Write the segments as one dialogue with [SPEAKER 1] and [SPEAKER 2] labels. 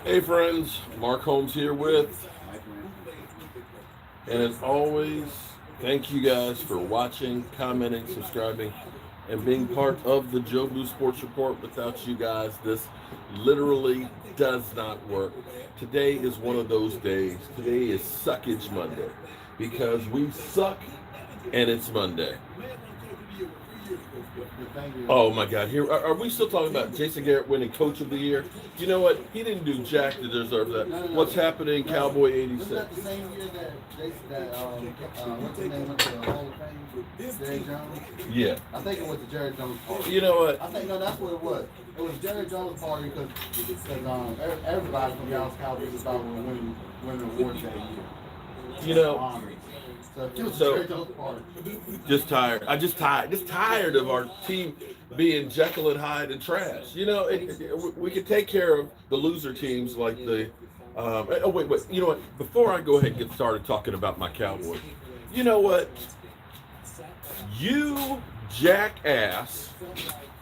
[SPEAKER 1] Hey friends, Mark Holmes here with, and as always, thank you guys for watching, commenting, subscribing, and being part of the Jobu Sports Report. Without you guys, this literally does not work. Today is one of those days. Today is Suckage Monday because we suck and it's Monday. Oh my God! Here are we still talking about Jason Garrett winning Coach of the Year? You know what? He didn't do jack to deserve that. What's happening, Cowboy '86?
[SPEAKER 2] Was that the same year that what's his name went to the Hall of Fame? Jerry Jones.
[SPEAKER 1] Yeah.
[SPEAKER 2] I think it was the Jerry Jones party.
[SPEAKER 1] You know what?
[SPEAKER 2] I think no, that's what it was. It was Jerry Jones party because everybody from Dallas Cowboys was about winning awards that year.
[SPEAKER 1] You know. So
[SPEAKER 2] Jerry Jones party.
[SPEAKER 1] Just tired of our team being Jekyll and Hyde and trash. You know, we could take care of the loser teams like the. Wait. You know what? Before I go ahead and get started talking about my Cowboys, you know what? You jackass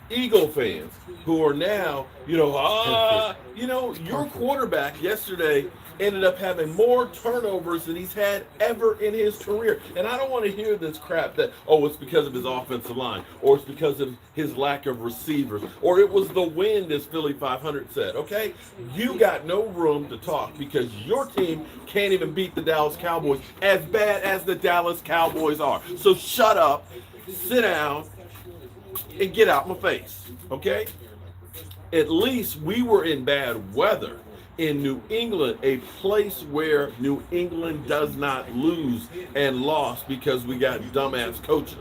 [SPEAKER 1] Eagle fans who are now, your quarterback yesterday ended up having more turnovers than he's had ever in his career. And I don't want to hear this crap that, it's because of his offensive line, or it's because of his lack of receivers, or it was the wind, as Philly 500 said, okay? You got no room to talk because your team can't even beat the Dallas Cowboys as bad as the Dallas Cowboys are. So shut up, sit down, and get out my face, okay? At least we were in bad weather in New England, a place where New England does not lose and lost because we got dumbass coaches.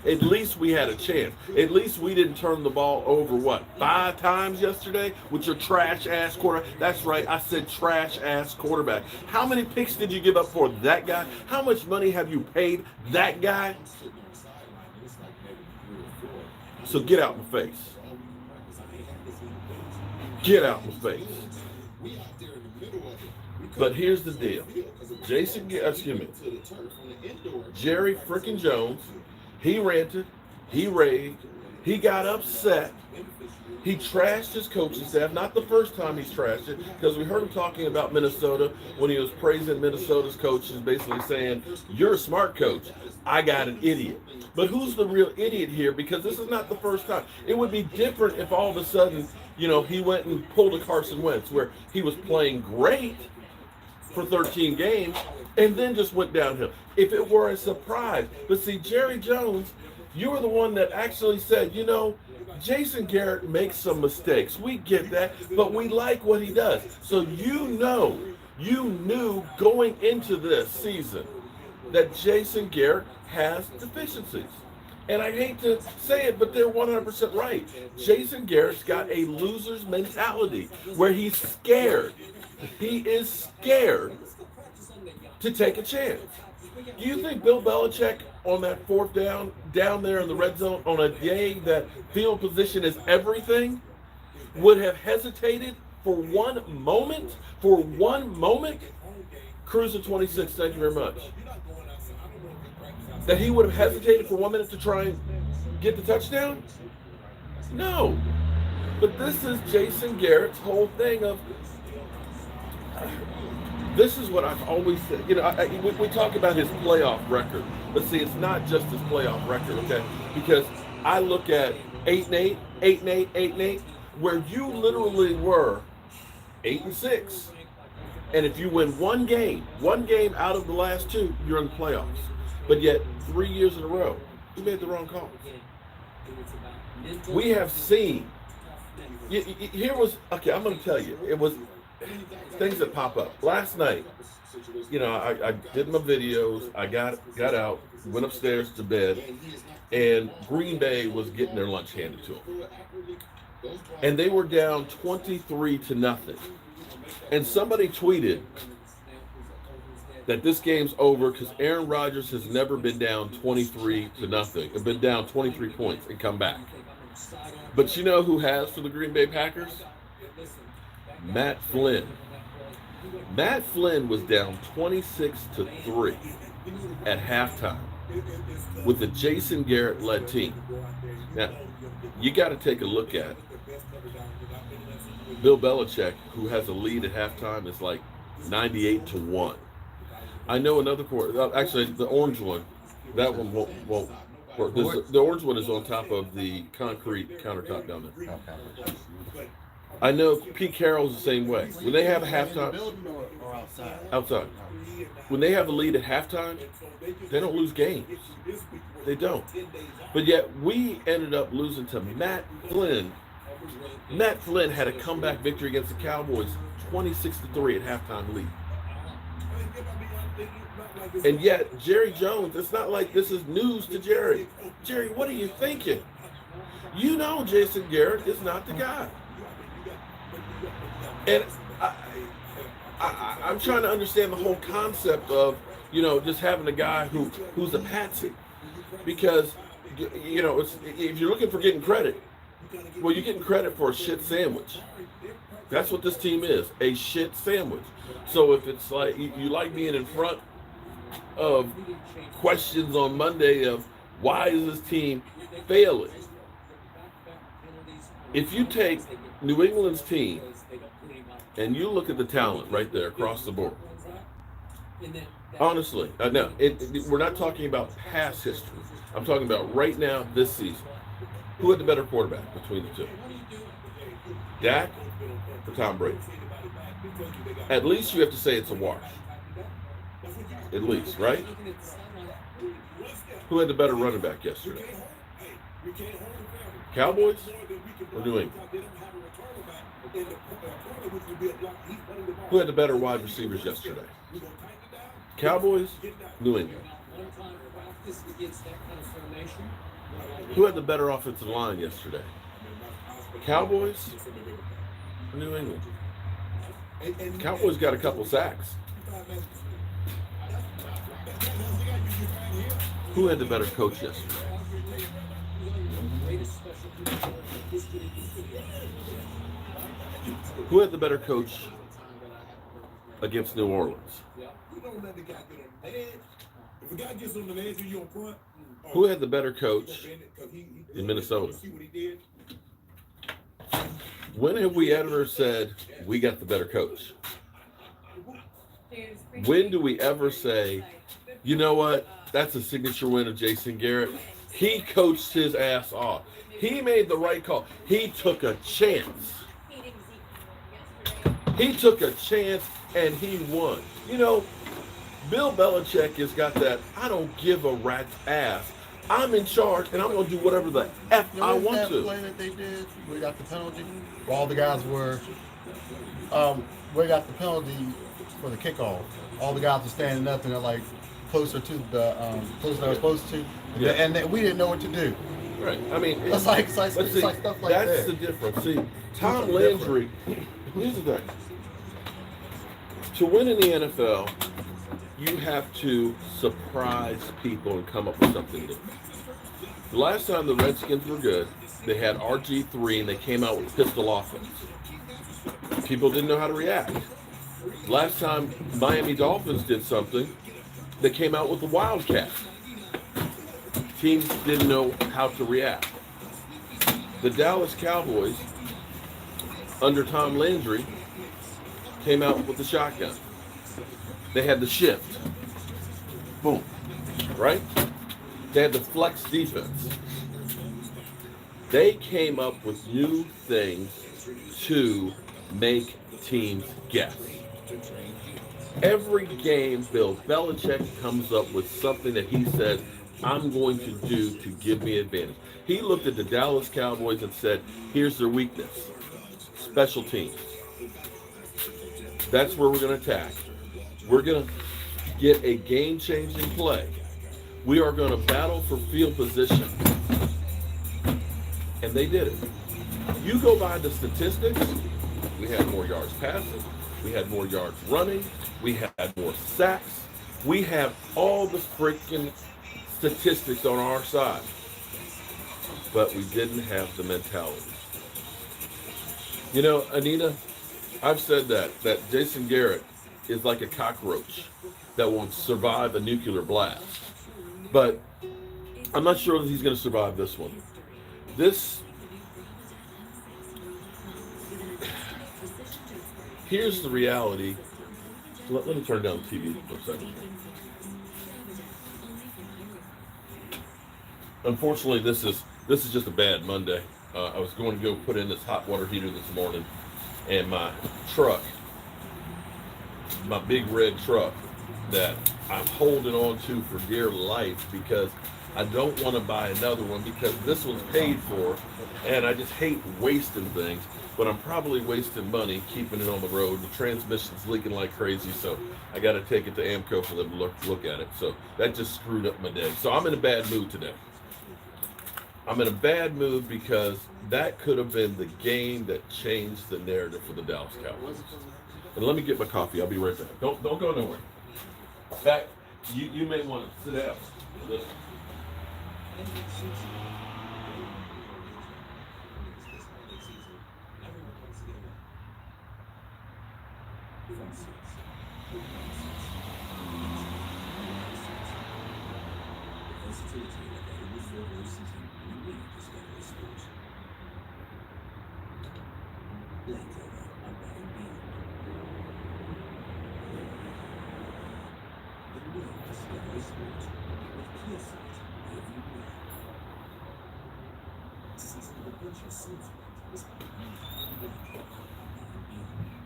[SPEAKER 1] At least we had a chance. At least we didn't turn the ball over, 5 times yesterday with your trash-ass quarterback? That's right, I said trash-ass quarterback. How many picks did you give up for that guy? How much money have you paid that guy? So get out my face. Get out my face. But here's the deal. Jerry frickin' Jones, he ranted, he raved, he got upset, he trashed his coaching staff. Not the first time he's trashed it, because we heard him talking about Minnesota when he was praising Minnesota's coaches, basically saying, you're a smart coach, I got an idiot. But who's the real idiot here? Because this is not the first time. It would be different if all of a sudden, he went and pulled a Carson Wentz where he was playing great for 13 games and then just went downhill. If it were a surprise. But see, Jerry Jones, you were the one that actually said, Jason Garrett makes some mistakes. We get that, but we like what he does. So you knew going into this season that Jason Garrett has deficiencies. And I hate to say it, but they're 100% right. Jason Garrett's got a loser's mentality where he's scared. He is scared to take a chance. Do you think Bill Belichick on that 4th down there in the red zone on a day that field position is everything, would have hesitated for one moment? Cruz at 26, thank you very much. That he would have hesitated for 1 minute to try and get the touchdown? No. But this is Jason Garrett's whole thing of, this is what I've always said. We talk about his playoff record. But see, it's not just his playoff record, okay? Because I look at 8-8, 8-8, 8-8, where you literally were 8-6. And if you win one game out of the last 2, you're in the playoffs. But yet, 3 years in a row, you made the wrong call. We have seen. I'm going to tell you. It was things that pop up. Last night, I did my videos. I got out, went upstairs to bed, and Green Bay was getting their lunch handed to them. And they were down 23-0. And somebody tweeted that this game's over because Aaron Rodgers has never been down 23-0, been down 23 points and come back. But you know who has for the Green Bay Packers? Matt Flynn. Matt Flynn was down 26-3 at halftime with the Jason Garrett-led team. Now, you got to take a look at Bill Belichick, who has a lead at halftime, is like 98-1. I know another quarter. Actually, the orange one, that one won't work. The orange one is on top of the concrete countertop down there.
[SPEAKER 2] Okay.
[SPEAKER 1] I know Pete Carroll's the same way. When they have a halftime,
[SPEAKER 2] building or outside?
[SPEAKER 1] outside. When they have a lead at halftime, they don't lose games. They don't. But yet we ended up losing to Matt Flynn. Matt Flynn had a comeback victory against the Cowboys, 26-3 at halftime lead. And yet Jerry Jones, it's not like this is news to Jerry. Jerry, what are you thinking? You know Jason Garrett is not the guy. And I'm trying to understand the whole concept of, just having a guy who's a patsy. Because, if you're looking for getting credit, well, you're getting credit for a shit sandwich. That's what this team is, a shit sandwich. So if it's like, you like being in front of questions on Monday of why is this team failing? If you take New England's team and you look at the talent right there across the board, honestly, no, we're not talking about past history. I'm talking about right now, this season. Who had the better quarterback between the two? Dak or Tom Brady? At least you have to say it's a wash. At least, right? Who had the better running back yesterday? Cowboys or New England? Who had the better wide receivers yesterday? Cowboys, New England. Who had the better offensive line yesterday? Cowboys or New England? Cowboys got a couple sacks. Who had the better coach yesterday? Who had the better coach against New Orleans? Who had the better coach in Minnesota? When have we ever said we got the better coach? When do we ever say, you know what, that's a signature win of Jason Garrett? He coached his ass off. He made the right call. He took a chance. He took a chance and he won. Bill Belichick has got that, I don't give a rat's ass. I'm in charge and I'm going to do whatever the F I want to.
[SPEAKER 2] That play that they did, we got the penalty. All the guys were, we got the penalty for the kickoff. All the guys were standing up and they're like closer to the, closer than they were supposed to.
[SPEAKER 1] Yeah.
[SPEAKER 2] And we didn't know what to do.
[SPEAKER 1] Right. I mean,
[SPEAKER 2] it's like stuff like
[SPEAKER 1] that's
[SPEAKER 2] that.
[SPEAKER 1] That's the difference. See, Tom Landry, here's the thing. To win in the NFL, you have to surprise people and come up with something new. The last time the Redskins were good, they had RG3 and they came out with pistol offense. People didn't know how to react. Last time Miami Dolphins did something, they came out with the Wildcat. Teams didn't know how to react. The Dallas Cowboys, under Tom Landry, came out with the shotgun. They had the shift. Boom. Right? They had the flex defense. They came up with new things to make teams guess. Every game, Bill Belichick comes up with something that he says, I'm going to do to give me advantage. He looked at the Dallas Cowboys and said, here's their weakness. Special teams. That's where we're going to attack. We're going to get a game-changing play. We are going to battle for field position. And they did it. You go by the statistics, we had more yards passing, we had more yards running, we had more sacks, we have all the freaking statistics on our side. But we didn't have the mentality. Anita, I've said that Jason Garrett is like a cockroach that will survive a nuclear blast. But I'm not sure that he's going to survive this one. Here's the reality. Let me turn down the TV for a second. Unfortunately, this is just a bad Monday. I was going to go put in this hot water heater this morning, and my truck, my big red truck that I'm holding on to for dear life because I don't want to buy another one because this one's paid for, and I just hate wasting things. But I'm probably wasting money keeping it on the road. The transmission's leaking like crazy, so I got to take it to Amco for them to look at it. So that just screwed up my day. So I'm in a bad mood today. I'm in a bad mood because that could have been the game that changed the narrative for the Dallas Cowboys. And let me get my coffee. I'll be right back. Don't go nowhere. In fact, you may want to sit down. Listen.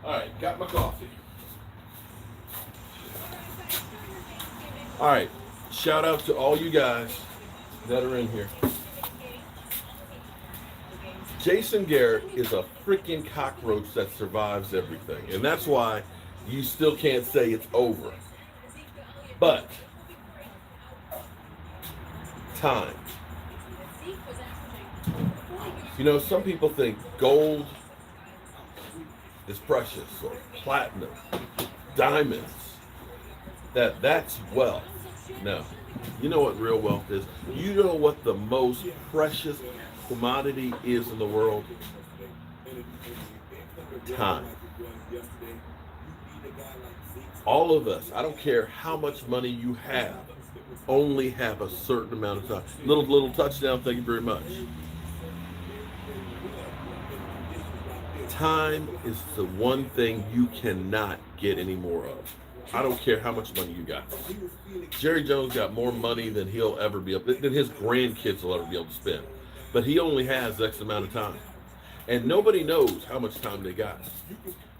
[SPEAKER 1] All right, got my coffee. All right, shout out to all you guys that are in here. Jason Garrett is a freaking cockroach that survives everything, and that's why you still can't say it's over. But time. You know, some people think gold is precious, or platinum, diamonds, that's wealth. No. You know what real wealth is? You know what the most precious commodity is in the world? Time. All of us, I don't care how much money you have, only have a certain amount of time. Little touchdown, thank you very much. Time is the one thing you cannot get any more of. I don't care how much money you got. Jerry Jones got more money than he'll ever be able, than his grandkids will ever be able to spend. But he only has X amount of time. And nobody knows how much time they got.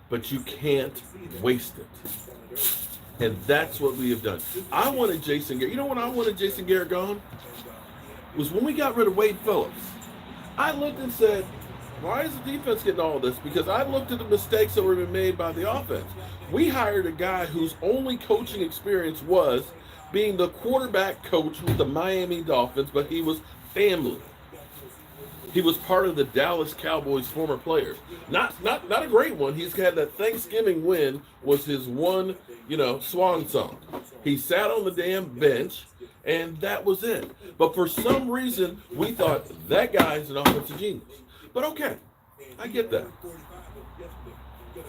[SPEAKER 1] But you can't waste it. And that's what we have done. I wanted Jason Garrett. You know when I wanted Jason Garrett gone? It was when we got rid of Wade Phillips. I looked and said, why is the defense getting all this? Because I looked at the mistakes that were being made by the offense. We hired a guy whose only coaching experience was being the quarterback coach with the Miami Dolphins, but he was family. He was part of the Dallas Cowboys former players. Not a great one. He's had that Thanksgiving win was his one, swan song. He sat on the damn bench, and that was it. But for some reason, we thought that guy's an offensive genius. But okay, I get that.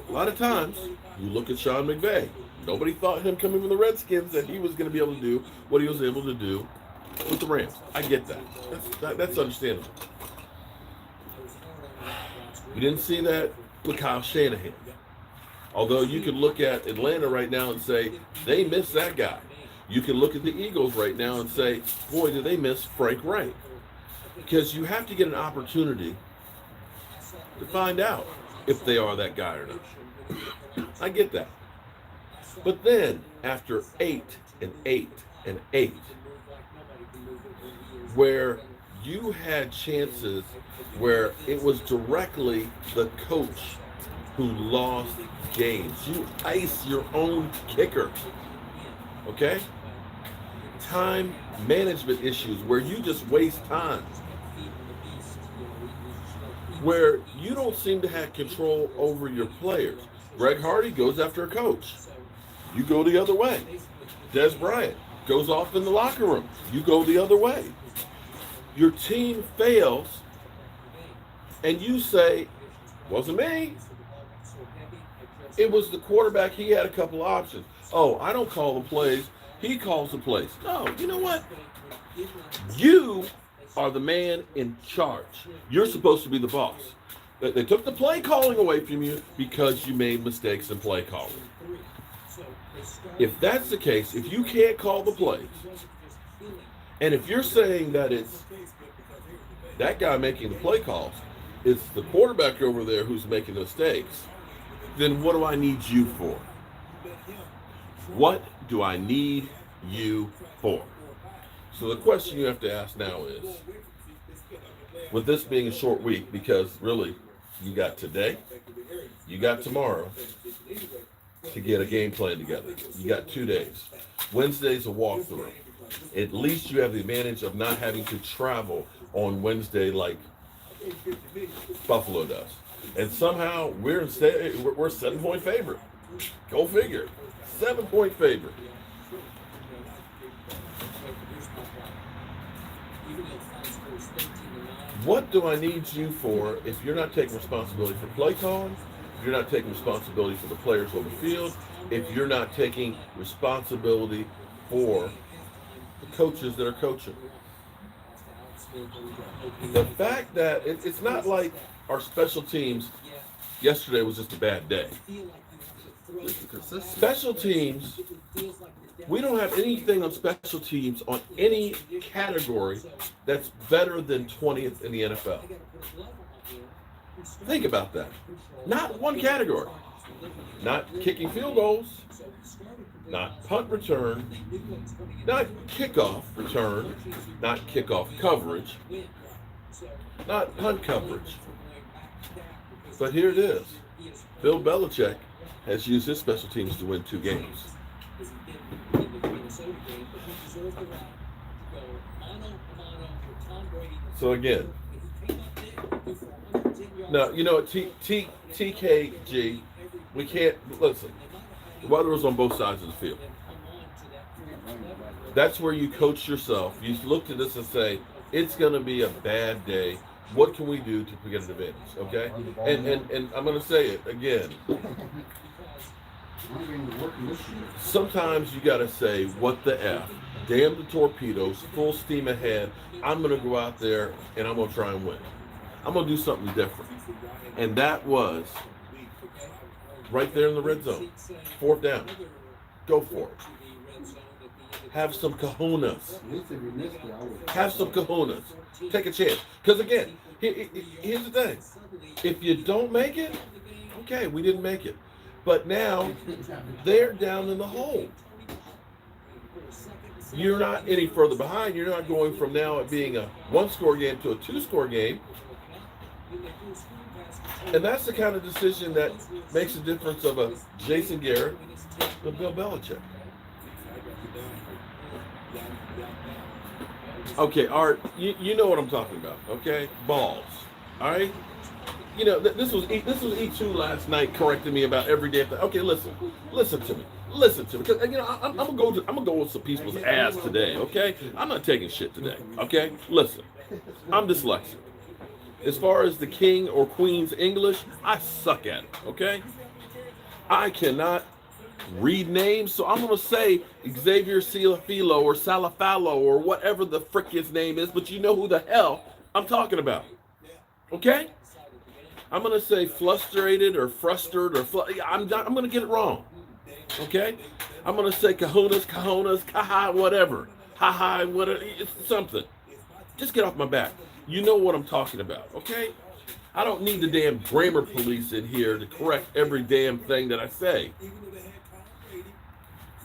[SPEAKER 1] A lot of times, you look at Sean McVay. Nobody thought him coming from the Redskins that he was going to be able to do what he was able to do with the Rams. I get that. That's understandable. You didn't see that with Kyle Shanahan. Although you could look at Atlanta right now and say, they miss that guy. You can look at the Eagles right now and say, boy, did they miss Frank Wright. Because you have to get an opportunity to find out if they are that guy or not. I get that. But then, after 8 and 8 and 8, where you had chances where it was directly the coach who lost games. You ice your own kicker. Okay? Time management issues where you just waste time. Where you don't seem to have control over your players. Greg Hardy goes after a coach. You go the other way. Des Bryant goes off in the locker room. You go the other way. Your team fails, and you say, wasn't me. It was the quarterback. He had a couple options. Oh, I don't call the plays. He calls the plays. No, you know what? You are the man in charge. You're supposed to be the boss. They took the play calling away from you because you made mistakes in play calling. If that's the case, if you can't call the plays, and if you're saying that it's that guy making the play calls, it's the quarterback over there who's making the mistakes, then what do I need you for? What do I need you for? So the question you have to ask now is, with this being a short week, because really, you got today, you got tomorrow to get a game plan together. You got 2 days. Wednesday's a walkthrough. At least you have the advantage of not having to travel on Wednesday like Buffalo does. And somehow we're a 7-point favorite. Go figure. 7-point favorite. What do I need you for if you're not taking responsibility for play calling, if you're not taking responsibility for the players on the field, if you're not taking responsibility for the coaches that are coaching? The fact that it's not like our special teams yesterday was just a bad day. Special teams, we don't have anything on special teams on any category that's better than 20th in the NFL. Think about that. Not one category. Not kicking field goals, not punt return, not kickoff return, not kickoff coverage, not punt coverage. But here it is. Bill Belichick has used his special teams to win 2 games. So again, now, you know, TKG, we can't, listen, the weather was on both sides of the field. That's where you coach yourself. You look at this and say, it's going to be a bad day. What can we do to get an advantage, okay? And I'm going to say it again. Sometimes you got to say, what the F? Damn the torpedoes, full steam ahead. I'm going to go out there and I'm going to try and win. I'm going to do something different. And that was right there in the red zone. 4th down. Go for it. Have some kahunas. Have some kahunas. Take a chance. Because again, here's the thing. If you don't make it, okay, we didn't make it. But now they're down in the hole. You're not any further behind. You're not going from now it being a 1-score game to a 2-score game. And that's the kind of decision that makes a difference of a Jason Garrett with Bill Belichick. Okay, Art, you know what I'm talking about, okay? Balls, all right? You know, this was E2 last night correcting me about every day. Okay, listen to me. Listen to me, because you know I'm gonna go with some people's ass today. Okay, I'm not taking shit today. Okay, listen, I'm dyslexic. As far as the king or queen's English, I suck at it. Okay, I cannot read names, so I'm gonna say Xavier Salafilo or Salafalo or whatever the frick his name is, but you know who the hell I'm talking about. Okay, I'm gonna say frustrated or frustrated or I'm gonna get it wrong. Okay, I'm gonna say kahunas, kaha, whatever, haha, whatever, it's something. Just get off my back. You know what I'm talking about, okay? I don't need the damn grammar police in here to correct every damn thing that I say.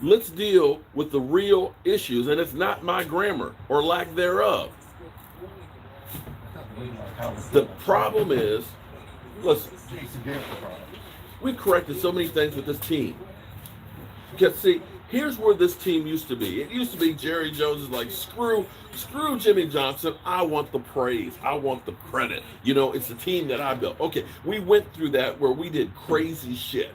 [SPEAKER 1] Let's deal with the real issues, and it's not my grammar or lack thereof. The problem is, listen, we've corrected so many things with this team. Because see, here's where this team used to be. It used to be Jerry Jones is like, screw Jimmy Johnson. I want the praise. I want the credit. You know, it's the team that I built. Okay, we went through that where we did crazy shit.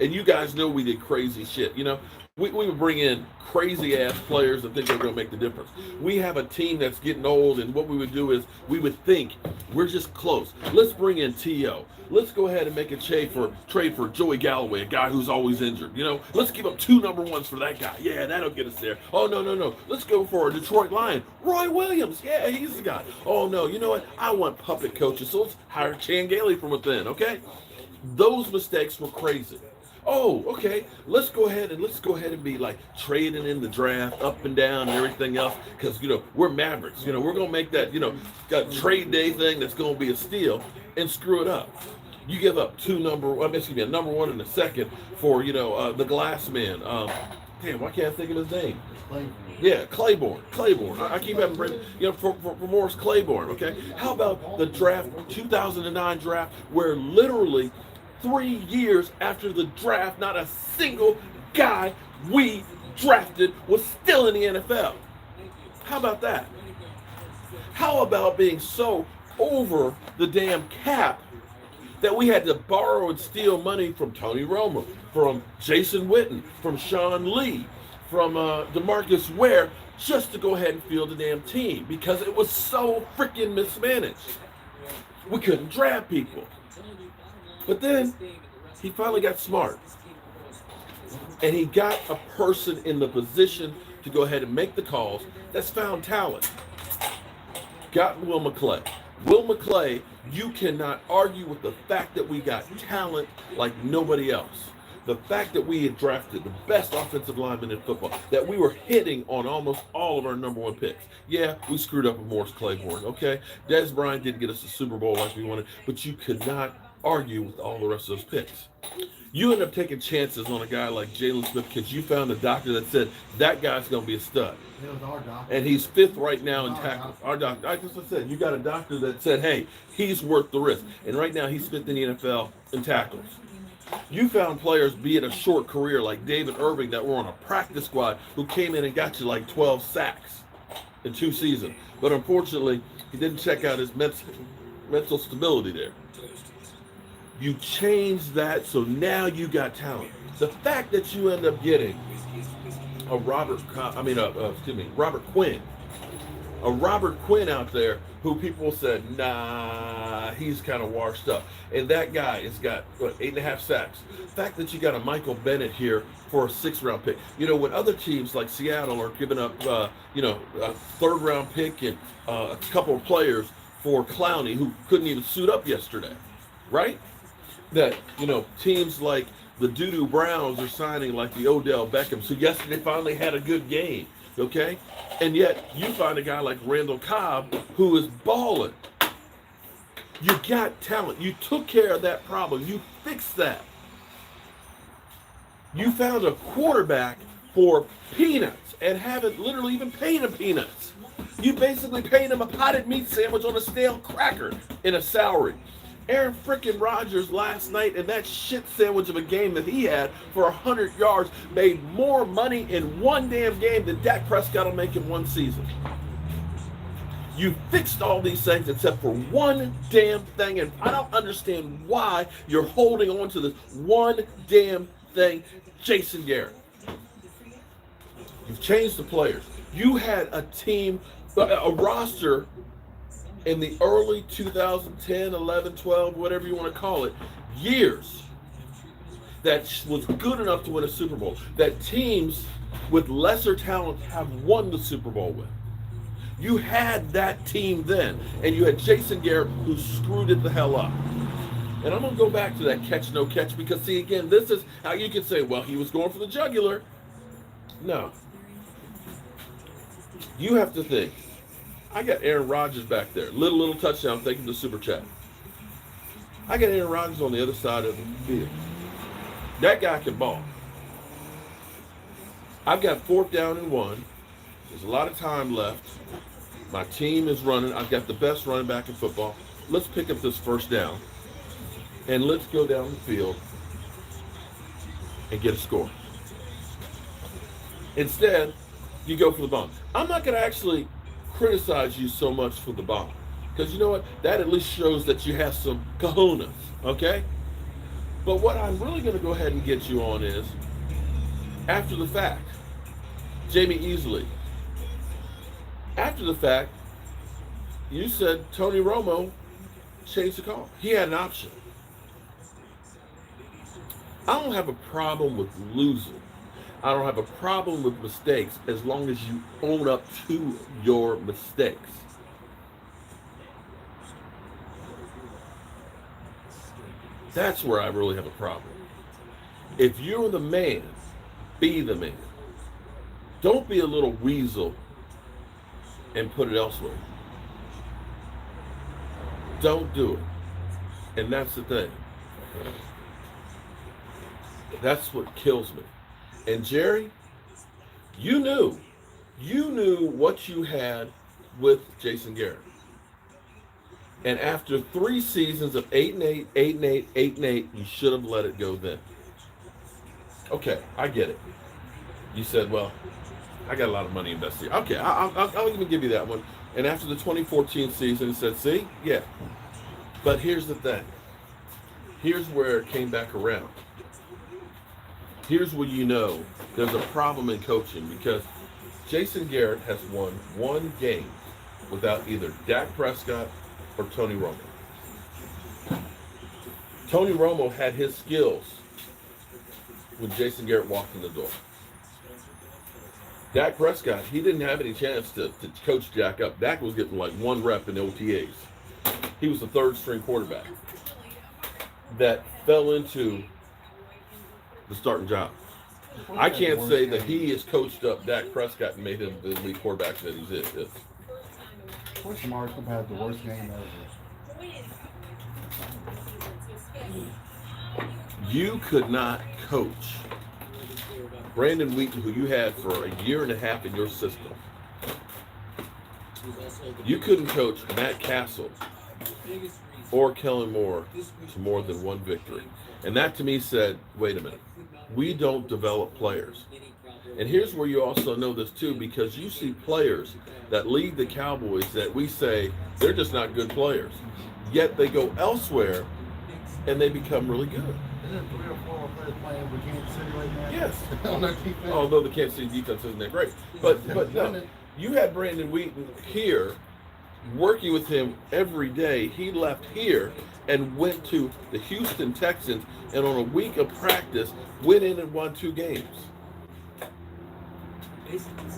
[SPEAKER 1] And you guys know we did crazy shit. You know, We would bring in crazy ass players that think they're going to make the difference. We have a team that's getting old, and what we would do is we would think we're just close. Let's bring in T.O. Let's go ahead and make a trade for Joey Galloway, a guy who's always injured. Let's give up 2 number ones for that guy. Yeah, that'll get us there. Oh, no. Let's go for a Detroit Lion. Roy Williams. Yeah, he's the guy. Oh, no. You know what? I want puppet coaches, so let's hire Chan Gailey from within, okay? Those mistakes were crazy. Oh, okay. Let's go ahead and be like trading in the draft up and down and everything else because we're Mavericks. We're gonna make that trade day thing that's gonna be a steal and screw it up. You give up a number 1 and a second for the glass man. Damn, why can't I think of his name? Yeah, Claiborne. I keep having for Morris Claiborne. Okay, how about the draft, 2009 draft, where literally 3 years after the draft, not a single guy we drafted was still in the NFL. How about that? How about being so over the damn cap that we had to borrow and steal money from Tony Romo, from Jason Witten, from Sean Lee, from DeMarcus Ware, just to go ahead and field the damn team because it was so freaking mismanaged. We couldn't draft people. But then he finally got smart. And he got a person in the position to go ahead and make the calls that's found talent. Got Will McClay. Will McClay, you cannot argue with the fact that we got talent like nobody else. The fact that we had drafted the best offensive lineman in football, that we were hitting on almost all of our number 1 picks. Yeah, we screwed up with Morris Claiborne, okay? Des Bryant didn't get us a Super Bowl like we wanted, but you could not argue with all the rest of those picks. You end up taking chances on a guy like Jalen Smith because you found a doctor that said that guy's going to be a stud.
[SPEAKER 2] It was our doctor.
[SPEAKER 1] And he's 5th right now in tackles. Our doctor. I just said, you got a doctor that said, hey, he's worth the risk. And right now he's 5th in the NFL in tackles. You found players, be it a short career like David Irving, that were on a practice squad who came in and got you like 12 sacks in 2 seasons. But unfortunately, he didn't check out his mental stability there. You changed that, so now you got talent. The fact that you end up getting a Robert Quinn. A Robert Quinn out there who people said, nah, he's kind of washed up. And that guy has got, 8.5 sacks. The fact that you got a Michael Bennett here for a 6th-round pick. When other teams like Seattle are giving up, a 3rd-round pick and a couple of players for Clowney who couldn't even suit up yesterday, right? That, teams like the Doo-Doo Browns are signing like the Odell Beckham. So yesterday finally had a good game, okay? And yet you find a guy like Randall Cobb who is balling. You got talent. You took care of that problem. You fixed that. You found a quarterback for peanuts and haven't literally even paid him peanuts. You basically paid him a potted meat sandwich on a stale cracker in a salary. Aaron frickin' Rodgers last night in that shit sandwich of a game that he had for 100 yards made more money in one damn game than Dak Prescott will make in one season. You fixed all these things except for one damn thing, and I don't understand why you're holding on to this one damn thing, Jason Garrett. You've changed the players. You had a team, a roster in the early 2010, 11, 12, whatever you want to call it, years that was good enough to win a Super Bowl, that teams with lesser talent have won the Super Bowl with. You had that team then, and you had Jason Garrett who screwed it the hell up. And I'm going to go back to that catch, no catch, because see, again, this is how you can say, well, he was going for the jugular. No. You have to think. I got Aaron Rodgers back there. Little touchdown, thank you to Super Chat. I got Aaron Rodgers on the other side of the field. That guy can ball. I've got 4th down and 1. There's a lot of time left. My team is running. I've got the best running back in football. Let's pick up this 1st down. And let's go down the field and get a score. Instead, you go for the bomb. I'm not going to actually criticize you so much for the bomb, because you know what, that at least shows that you have some kahunas, okay? But what I'm really going to go ahead and get you on is, After the fact, Jamie Easley. After the fact, you said Tony Romo changed the call. He had an option. I don't have a problem with losing. I don't have a problem with mistakes as long as you own up to your mistakes. That's where I really have a problem. If you're the man, be the man. Don't be a little weasel and put it elsewhere. Don't do it. And that's the thing. That's what kills me. And Jerry, you knew what you had with Jason Garrett. And after 3 seasons of 8-8, 8-8, 8-8, you should have let it go then. Okay, I get it. You said, well, I got a lot of money invested. Okay, I'll even give you that one. And after the 2014 season, he said, see, yeah. But here's the thing. Here's where it came back around. Here's where you know there's a problem in coaching, because Jason Garrett has won 1 game without either Dak Prescott or Tony Romo. Tony Romo had his skills when Jason Garrett walked in the door. Dak Prescott, he didn't have any chance to coach Dak up. Dak was getting like 1 rep in OTAs. He was the 3rd string quarterback that fell into the starting job. I can't say that he has coached up Dak Prescott and made him the elite quarterback that he is.
[SPEAKER 2] Of course, Marshall had the worst game ever.
[SPEAKER 1] You could not coach Brandon Wheaton, who you had for 1.5 years in your system. You couldn't coach Matt Castle or Kellen Moore to more than 1 victory. And that to me said, wait a minute, we don't develop players. And here's where you also know this too, because you see players that lead the Cowboys that we say they're just not good players. Yet they go elsewhere and they become really good.
[SPEAKER 2] Isn't 3 or 4 players playing with Kansas City right now?
[SPEAKER 1] Yes.
[SPEAKER 2] On their defense.
[SPEAKER 1] Although the Kansas City defense isn't that great. But no, you had Brandon Wheaton here, working with him every day. He left here and went to the Houston Texans, and on a week of practice, went in and won 2 games.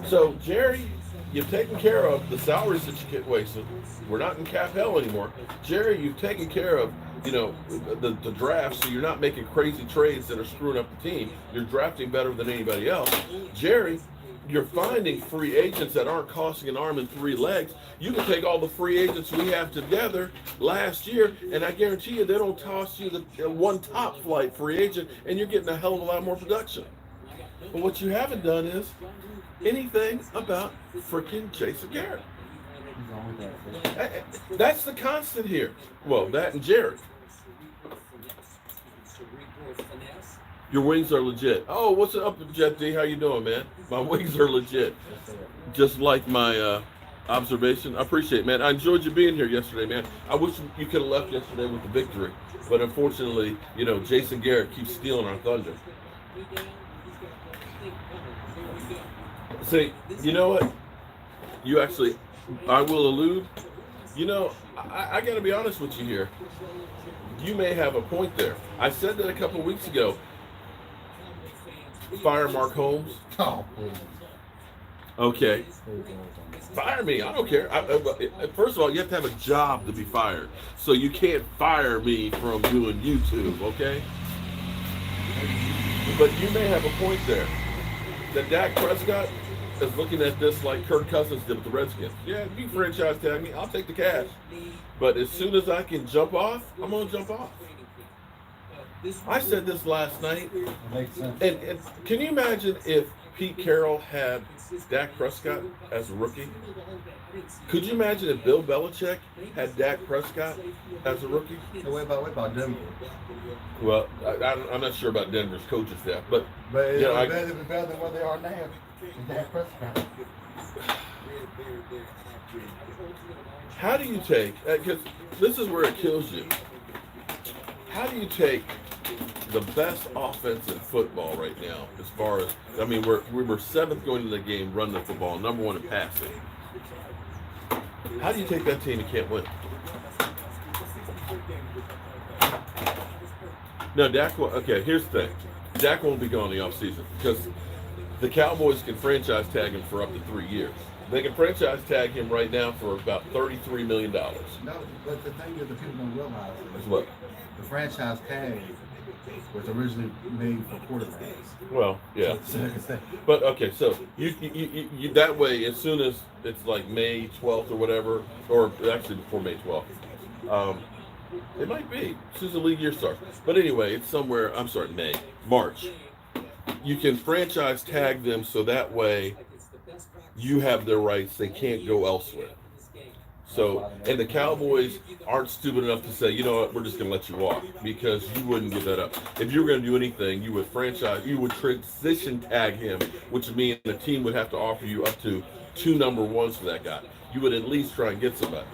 [SPEAKER 1] So, Jerry, you've taken care of the salaries that you get wasted. We're not in cap hell anymore. Jerry, you've taken care of, the draft, so you're not making crazy trades that are screwing up the team. You're drafting better than anybody else. Jerry, you're finding free agents that aren't costing an arm and 3 legs. You can take all the free agents we have together last year, and I guarantee you they don't toss you the 1 top flight free agent, and you're getting a hell of a lot more production. But what you haven't done is anything about freaking Jason Garrett. That's the constant here. Well, that and Jerry. Your wings are legit. Oh, what's up, Jet D? How you doing, man? My wings are legit. Just like my observation. I appreciate it, man. I enjoyed you being here yesterday, man. I wish you could have left yesterday with the victory. But unfortunately, Jason Garrett keeps stealing our thunder. See, you know what? I will allude. I got to be honest with you here. You may have a point there. I said that a couple of weeks ago. Fire Mark Holmes.
[SPEAKER 2] Oh, please.
[SPEAKER 1] Okay. Fire me. I don't care. First of all, you have to have a job to be fired. So you can't fire me from doing YouTube, okay? But you may have a point there. That Dak Prescott is looking at this like Kirk Cousins did with the Redskins. Yeah, if you franchise tag me, I'll take the cash. But as soon as I can jump off, I'm going to jump off. I said this last night.
[SPEAKER 2] Makes sense.
[SPEAKER 1] And can you imagine if Pete Carroll had Dak Prescott as a rookie? Could you imagine if Bill Belichick had Dak Prescott as a rookie?
[SPEAKER 2] So what about Denver?
[SPEAKER 1] Well, I'm not sure about Denver's coaching staff, but
[SPEAKER 2] it's better than what they are now. Dak Prescott.
[SPEAKER 1] How do you take, because this is where it kills you. How do you take the best offense in football right now. As far as we were seventh going into the game, running the football, number one in passing. How do you take that team and can't win? No, Dak. Okay, here's the thing. Dak won't be gone in the offseason because the Cowboys can franchise tag him for up to 3 years. They can franchise tag him right now for about $33 million.
[SPEAKER 2] No, but the thing is, the people don't realize is
[SPEAKER 1] what?
[SPEAKER 2] The franchise tag was originally made for quarterbacks.
[SPEAKER 1] Well, yeah. But okay, so you that way, as soon as it's like May 12th or whatever, or actually before May 12th, it might be as soon as the league year starts. But anyway, it's somewhere. I'm sorry, March. You can franchise tag them so that way you have their rights. They can't go elsewhere. So, and the Cowboys aren't stupid enough to say, you know what, we're just going to let you walk, because you wouldn't give that up. If you were going to do anything, you would transition tag him, which would mean the team would have to offer you up to 2 number ones for that guy. You would at least try and get somebody.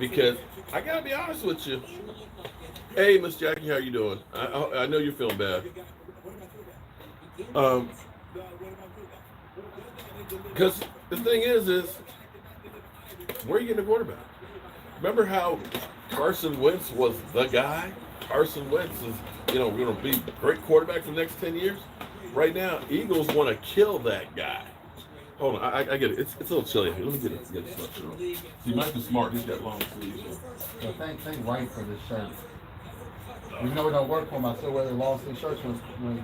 [SPEAKER 1] Because I got to be honest with you. Hey, Miss Jackie, how you doing? I know you're feeling bad. Because the thing is where are you getting a quarterback? Remember how Carson Wentz was the guy? Carson Wentz is, going to be a great quarterback for the next 10 years. Right now, Eagles want to kill that guy. Hold on, I get it. It's a little chilly here. Let me get a sweatshirt on. See, Mike is smart. He's got long sleeves.
[SPEAKER 2] So thank White for this shirt. Even though it don't work for him, I still wear the long sleeve shirts when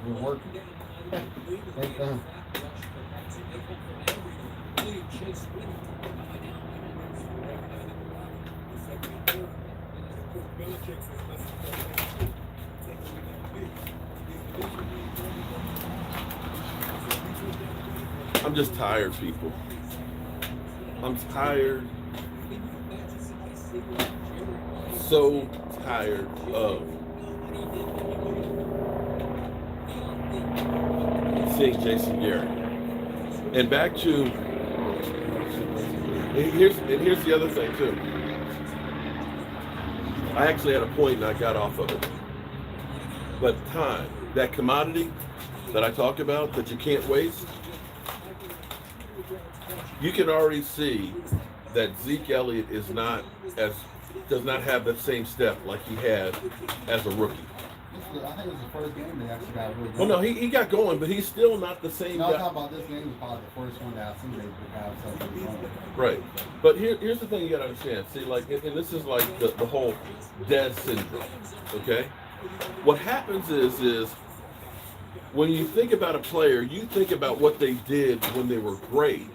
[SPEAKER 2] we're working. Thank them.
[SPEAKER 1] I'm just tired, people. I'm tired. So tired of seeing Jason Garrett. And back to here's the other thing too. I actually had a point and I got off of it. But time, that commodity that I talk about that you can't waste, you can already see that Zeke Elliott does not have that same step like he had as a rookie.
[SPEAKER 2] I think it was the first game they actually got really
[SPEAKER 1] well, no, he got going, but he's still not the same
[SPEAKER 2] guy.
[SPEAKER 1] guy.
[SPEAKER 2] I'm talking about this game was probably the first one that I seen they have something going.
[SPEAKER 1] Right. But here's the thing you got to understand. See, and this is like the whole Dez syndrome, okay? What happens is when you think about a player, you think about what they did when they were great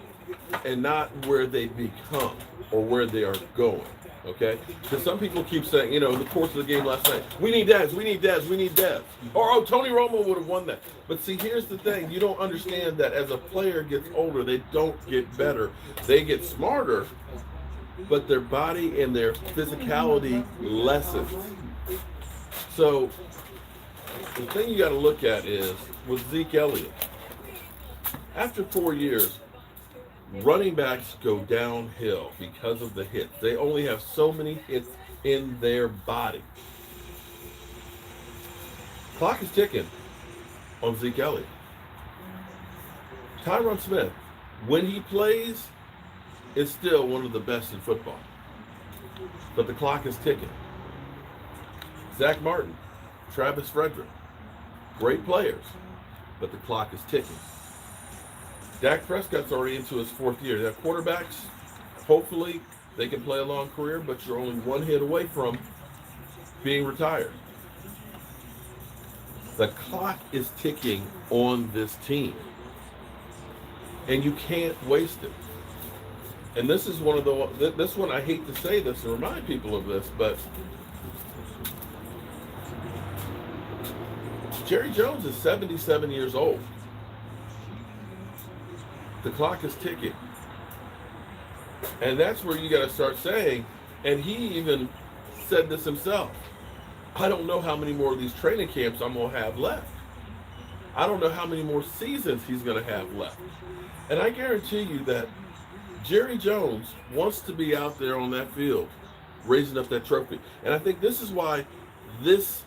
[SPEAKER 1] and not where they become or where they are going. Okay? Because some people keep saying, in the course of the game last night, we need Dez, we need Dez, we need Dez. Or, Tony Romo would have won that. But see, here's the thing. You don't understand that as a player gets older, they don't get better. They get smarter, but their body and their physicality lessens. So, the thing you got to look at is, with Zeke Elliott, after 4 years, running backs go downhill because of the hits. They only have so many hits in their body. Clock is ticking on Zeke Elliott. Tyron Smith, when he plays, is still one of the best in football. But the clock is ticking. Zach Martin, Travis Frederick, great players, but the clock is ticking. Dak Prescott's already into his 4th year. Now, quarterbacks, hopefully, they can play a long career, but you're only one hit away from being retired. The clock is ticking on this team, and you can't waste it. And this is one of this one, I hate to say this and remind people of this, but Jerry Jones is 77 years old. The clock is ticking. And that's where you got to start saying, and he even said this himself, I don't know how many more of these training camps I'm going to have left. I don't know how many more seasons he's going to have left. And I guarantee you that Jerry Jones wants to be out there on that field, raising up that trophy. And I think this is why this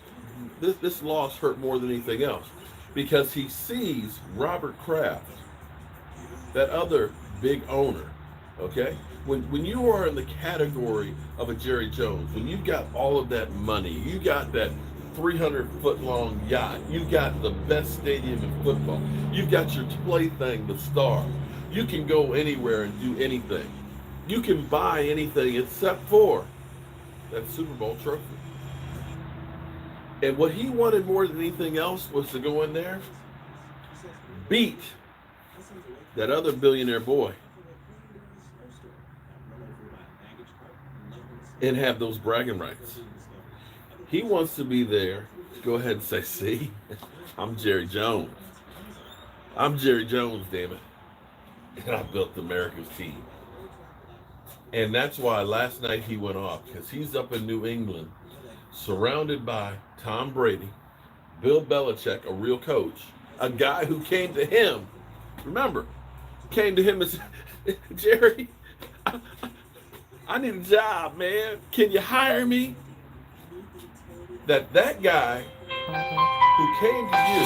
[SPEAKER 1] this loss hurt more than anything else because he sees Robert Kraft, that other big owner. Okay, when you are in the category of a Jerry Jones, when you've got all of that money, you got that 300-foot long yacht, you've got the best stadium in football, you've got your plaything, the star. You can go anywhere and do anything. You can buy anything except for that Super Bowl trophy. And what he wanted more than anything else was to go in there, beat that other billionaire boy, and have those bragging rights. He wants to be there. Go ahead and say, see, I'm Jerry Jones. I'm Jerry Jones, damn it. And I built America's team. And that's why last night he went off, because he's up in New England, surrounded by Tom Brady, Bill Belichick, a real coach, a guy who came to him, remember, came to him and said, Jerry, I need a job, man. Can you hire me? That guy who came to you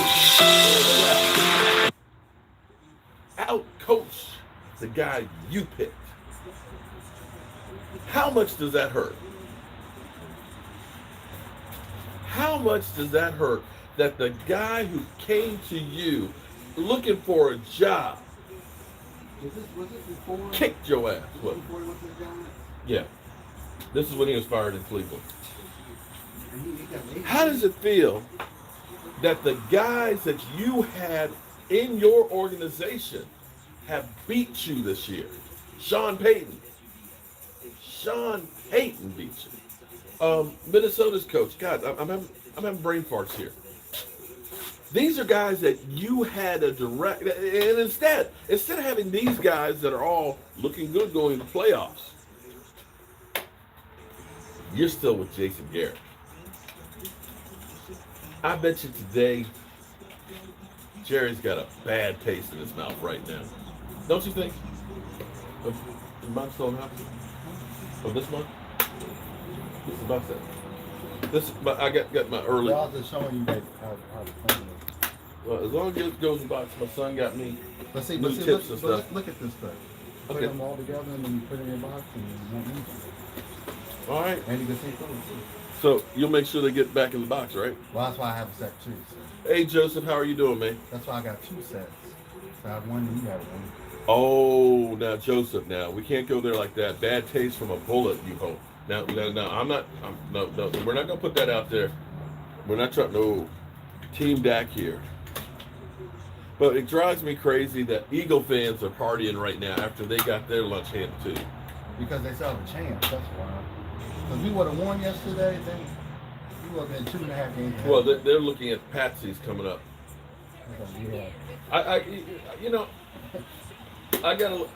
[SPEAKER 1] out-coached the guy you picked. How much does that hurt? How much does that hurt that the guy who came to you looking for a job
[SPEAKER 2] Was this before?
[SPEAKER 1] kicked your ass? What?
[SPEAKER 2] Before he went to the Giants?
[SPEAKER 1] Yeah. This is when he was fired in Cleveland.
[SPEAKER 2] And he got eight.
[SPEAKER 1] How does it feel that the guys that you had in your organization have beat you this year? Sean Payton beat you. Minnesota's coach. God, I'm having brain farts here. These are guys that you had a direct, and instead of having these guys that are all looking good going to playoffs, you're still with Jason Garrett. I bet you today, Jerry's got a bad taste in his mouth right now. Don't you think? Is mine still in the house? Oh, this month? This is about that. I got my early.
[SPEAKER 2] Well, I was just showing you how to plan it.
[SPEAKER 1] Well, as long as it goes in box, my son got me
[SPEAKER 2] But see,
[SPEAKER 1] new tips and stuff.
[SPEAKER 2] look at this thing. Put
[SPEAKER 1] Okay.
[SPEAKER 2] them all together and then you put it in a box and you won't need them.
[SPEAKER 1] All right.
[SPEAKER 2] And you can see through it too.
[SPEAKER 1] So you'll make sure they get back in the box, right?
[SPEAKER 2] Well, that's why I have a set too. So
[SPEAKER 1] Hey, Joseph, how are you doing, man?
[SPEAKER 2] that's why I got two sets. So I have one and you have one.
[SPEAKER 1] Oh, now, Joseph, now, we can't go there like that. Bad taste from a bullet, you hope. Now, no, we're not going to put that out there. We're not trying, no. Team Dak here. But it drives me crazy that Eagle fans are partying right now after they got their lunch handed too.
[SPEAKER 2] Because they still have a chance, that's why. Because we would have won yesterday, then we would have been 2.5 games ahead.
[SPEAKER 1] Well, they're looking at Patsy's coming up.
[SPEAKER 2] Yeah.
[SPEAKER 1] I gotta.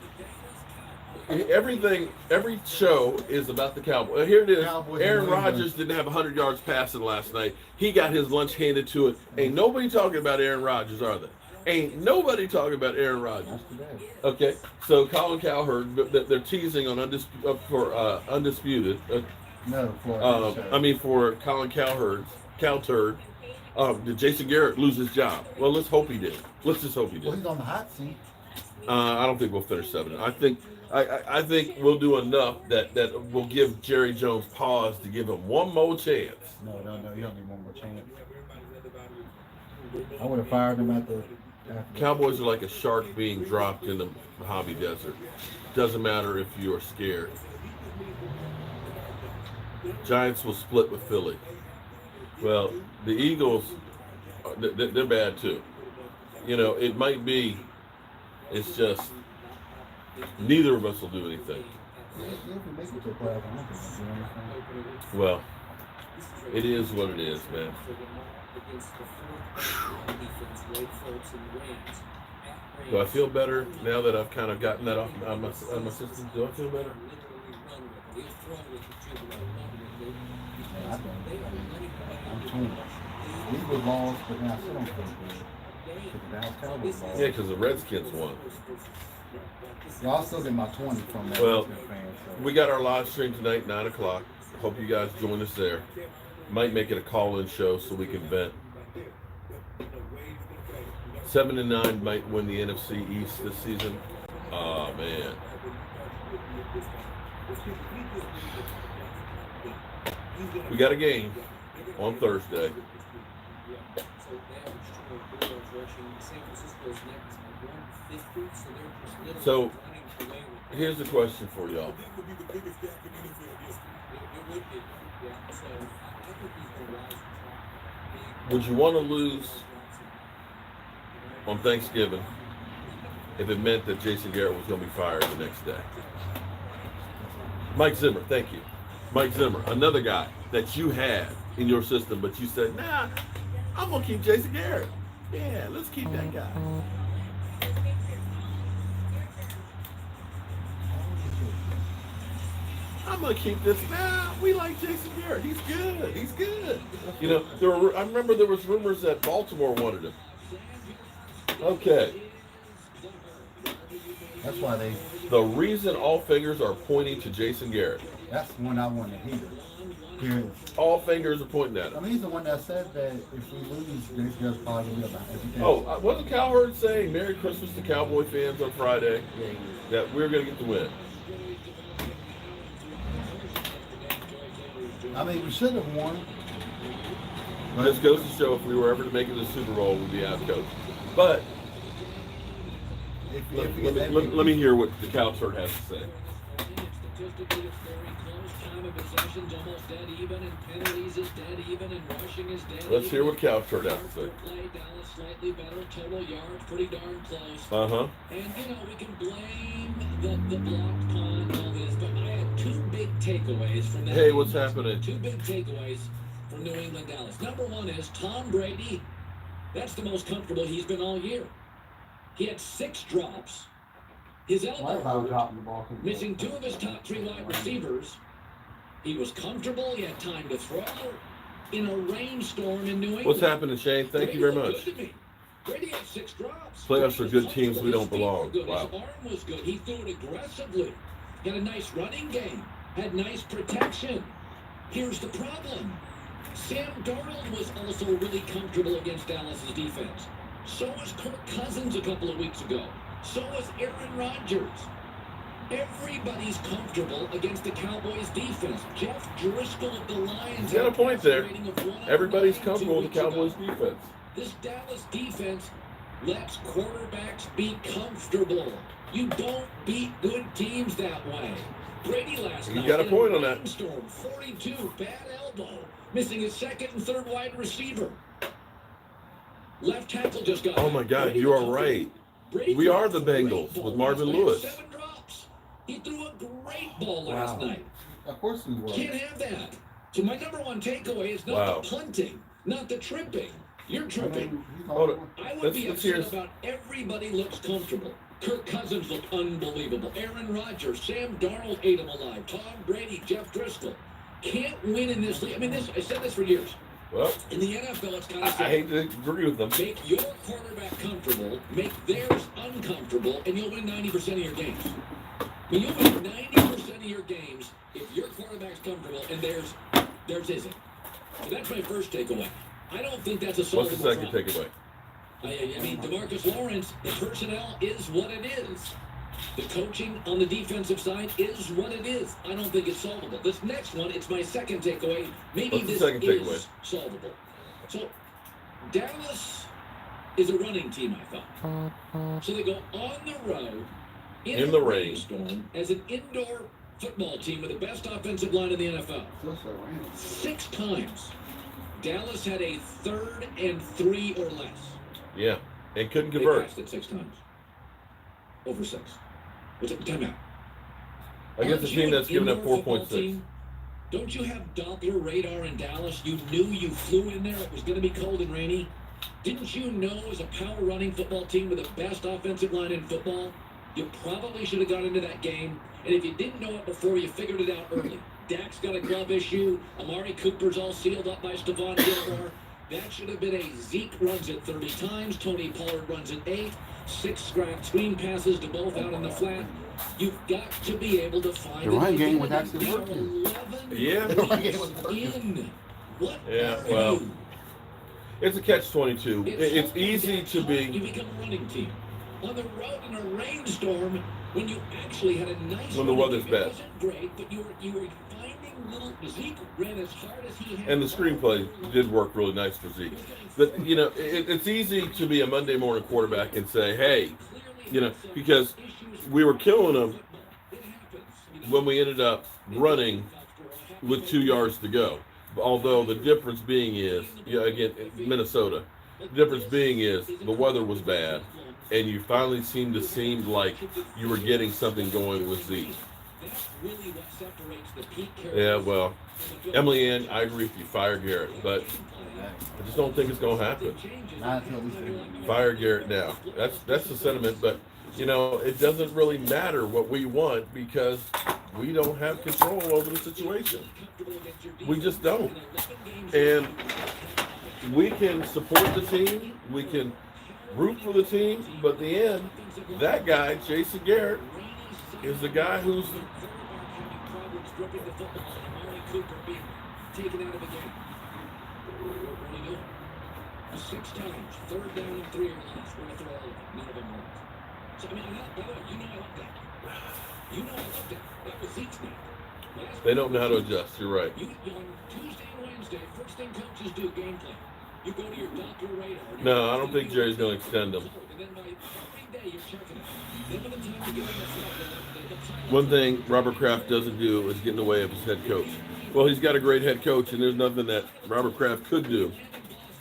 [SPEAKER 1] Every show is about the Cowboys. Here it is.
[SPEAKER 2] Cowboys
[SPEAKER 1] Aaron
[SPEAKER 2] and England.
[SPEAKER 1] Rodgers didn't have 100 yards passing last night. He got his lunch handed to it. Ain't nobody talking about Aaron Rodgers, are they? Ain't nobody talking about Aaron Rodgers.
[SPEAKER 2] That's today.
[SPEAKER 1] Okay, so Colin Cowherd, they're teasing on Undisputed.
[SPEAKER 2] No, for
[SPEAKER 1] For Colin Cowherd, did Jason Garrett lose his job? Well, let's hope he did. Let's just hope he
[SPEAKER 2] Well,
[SPEAKER 1] did.
[SPEAKER 2] he's on the hot seat.
[SPEAKER 1] I don't think we'll finish 7. I think we'll do enough that will give Jerry Jones pause to give him one more chance.
[SPEAKER 2] No, you don't need one more chance. I would have fired him after
[SPEAKER 1] Cowboys are like a shark being dropped in the Mojave Desert. Doesn't matter if you're scared. Giants will split with Philly. Well, the Eagles, they're bad too. It might be, it's just, neither of us will do anything. Well, it is what it is, man. Do I feel better now that I've kind of gotten that off my system? Do I feel better?
[SPEAKER 2] I'm torn. Eagles lost, but now I still don't feel good. Because the Dallas Cowboys lost.
[SPEAKER 1] Yeah, because the Redskins won.
[SPEAKER 2] Yeah, I'll still get my 20 from that.
[SPEAKER 1] Well,
[SPEAKER 2] Redskins fan, so.
[SPEAKER 1] we got our live stream tonight, 9 o'clock. Hope you guys join us there. Might make it a call-in show so we can vent. 7-9 might win the NFC East this season. Oh man. We got a game on Thursday. So here's the question for y'all. Would you want to lose on Thanksgiving if it meant that Jason Garrett was going to be fired the next day? Mike Zimmer, thank you. Mike Zimmer, another guy that you had in your system, but you said, nah, I'm going to keep Jason Garrett. Yeah, let's keep that guy. I'm going to keep this. Nah, we like Jason Garrett. He's good. He's good. You know, I remember there was rumors that Baltimore wanted him. Okay.
[SPEAKER 2] That's why
[SPEAKER 1] The reason all fingers are pointing to Jason Garrett.
[SPEAKER 2] That's the one I want to hear. Period.
[SPEAKER 1] All fingers are pointing at him.
[SPEAKER 2] I mean, he's the one that said that if we lose, Jason Garrett's probably going to be about it.
[SPEAKER 1] Oh, wasn't Cowherd saying Merry Christmas to Cowboy fans on Friday? That we're going to get the win.
[SPEAKER 2] I mean, we should have won.
[SPEAKER 1] This goes to show if we were ever to make it to the Super Bowl, we'd be out coached. But let me hear what the Cowherd has to say.
[SPEAKER 3] Statistically, it's very close. Time of possession's almost dead even, and penalties is dead even, and rushing is dead.
[SPEAKER 1] Let's hear what Cowherd has to say.
[SPEAKER 3] Play, Dallas slightly better, total yards pretty darn close. And you know we can blame the blocked punt and all this, but I had two big takeaways from that.
[SPEAKER 1] Hey, what's happening?
[SPEAKER 3] Two big takeaways from New England Dallas. Number one is Tom Brady. That's the most comfortable he's been all year. He had 6 drops. His elbow hurt, missing 2 of his top 3 wide receivers. He was comfortable. He had time to throw in a rainstorm in New England.
[SPEAKER 1] What's happening, Shane? Thank you very much.
[SPEAKER 3] Brady had 6 drops.
[SPEAKER 1] Playoffs for good teams. We don't belong. Wow.
[SPEAKER 3] His arm was good. He threw it aggressively. Got a nice running game. Had nice protection. Here's the problem. Sam Darnold was also really comfortable against Dallas's defense. So was Kirk Cousins a couple of weeks ago. So was Aaron Rodgers. Everybody's comfortable against the Cowboys' defense. Jeff Driscoll of the Lions.
[SPEAKER 1] He's got a point there. Everybody's comfortable with the Cowboys' defense.
[SPEAKER 3] This Dallas defense lets quarterbacks be comfortable. You don't beat good teams that way. Brady last night.
[SPEAKER 1] You got a point on that.
[SPEAKER 3] Storm, 42, bad elbow, missing his second and third wide receiver. Left tackle just got.
[SPEAKER 1] Oh my God, you are right. We are the Bengals with Marvin Lewis.
[SPEAKER 3] 7 drops. He threw a great ball last night.
[SPEAKER 2] Of course we were.
[SPEAKER 3] Can't have that. So my number one takeaway is not the punting, not the tripping. You're tripping.
[SPEAKER 1] Hold it.
[SPEAKER 3] I would be upset about everybody looks comfortable. Kirk Cousins looked unbelievable. Aaron Rodgers, Sam Darnold ate him alive. Tom Brady, Jeff Driscoll. Can't win in this league. I mean, I said this for years.
[SPEAKER 1] Well,
[SPEAKER 3] in the NFL, it's kind of
[SPEAKER 1] I hate to agree with them.
[SPEAKER 3] Make your quarterback comfortable, make theirs uncomfortable, and you'll win 90% of your games. When you win 90% of your games, if your quarterback's comfortable and theirs isn't. So that's my first takeaway. I don't think that's a solvable
[SPEAKER 1] What's the second
[SPEAKER 3] problem.
[SPEAKER 1] takeaway?
[SPEAKER 3] I mean, DeMarcus Lawrence, the personnel is what it is. The coaching on the defensive side is what it is. I don't think it's solvable. This next one, it's my second takeaway. Maybe this is solvable. So, Dallas is a running team, I thought. So they go on the road in the rainstorm as an indoor football team with the best offensive line in the NFL. 6 times. Dallas had a 3rd and 3 or less.
[SPEAKER 1] Yeah, and couldn't convert.
[SPEAKER 3] They passed it 6 times. Over 6. What's it? Timeout.
[SPEAKER 1] Against a team that's given up 4.6.
[SPEAKER 3] Don't you have Doppler radar in Dallas? You knew you flew in there. It was going to be cold and rainy. Didn't you know as a power running football team with the best offensive line in football, you probably should have got into that game. And if you didn't know it before, you figured it out early. Dak's got a glove issue. Amari Cooper's all sealed up by Stephon Gilmore. That should have been a Zeke runs it 30 times. Tony Pollard runs it 8. 6 screen passes to both out in the flat. You've got to be able to find
[SPEAKER 2] the run game was actually working.
[SPEAKER 1] Yeah.
[SPEAKER 3] In. What
[SPEAKER 1] Yeah,
[SPEAKER 3] are
[SPEAKER 1] well,
[SPEAKER 3] you?
[SPEAKER 1] it's a catch-22. It's easy to
[SPEAKER 3] You
[SPEAKER 1] be
[SPEAKER 3] become a running team. On the road in a rainstorm when you actually had a nice
[SPEAKER 1] when the
[SPEAKER 3] running
[SPEAKER 1] weather's
[SPEAKER 3] game. It
[SPEAKER 1] bad.
[SPEAKER 3] wasn't great, but you were finding little Zeke ran as hard as he had.
[SPEAKER 1] And the screenplay did work really nice for Zeke. But, it's easy to be a Monday morning quarterback and say, hey, because we were killing them when we ended up running with 2 yards to go. Although the difference being is, again, Minnesota, the difference being is the weather was bad, and you finally seem like you were getting something going with Zeke. Yeah, well, Emily Ann, I agree with you. Fire Garrett, but I just don't think it's going to happen.
[SPEAKER 2] Not until we
[SPEAKER 1] Fire Garrett now. That's the sentiment, but it doesn't really matter what we want because we don't have control over the situation. We just don't. And we can support the team, we can root for the team, but in the end, that guy, Jason Garrett, is the guy who's
[SPEAKER 3] Six times, third down and 3 or less. We're going to throw all of them. None of them worked. So, I mean, by the way, I love that. I love that. That was Zeke's night.
[SPEAKER 1] They don't know how to adjust. You're right.
[SPEAKER 3] On Tuesday and Wednesday, first thing coaches do, game plan. You go to your doctor radar.
[SPEAKER 1] No, I don't think Jerry's going to extend them.
[SPEAKER 3] And then by every day, you're checking it. Then by the time you get in
[SPEAKER 1] One thing Robert Kraft doesn't do is get in the way of his head coach. Well, he's got a great head coach, and there's nothing that Robert Kraft could do.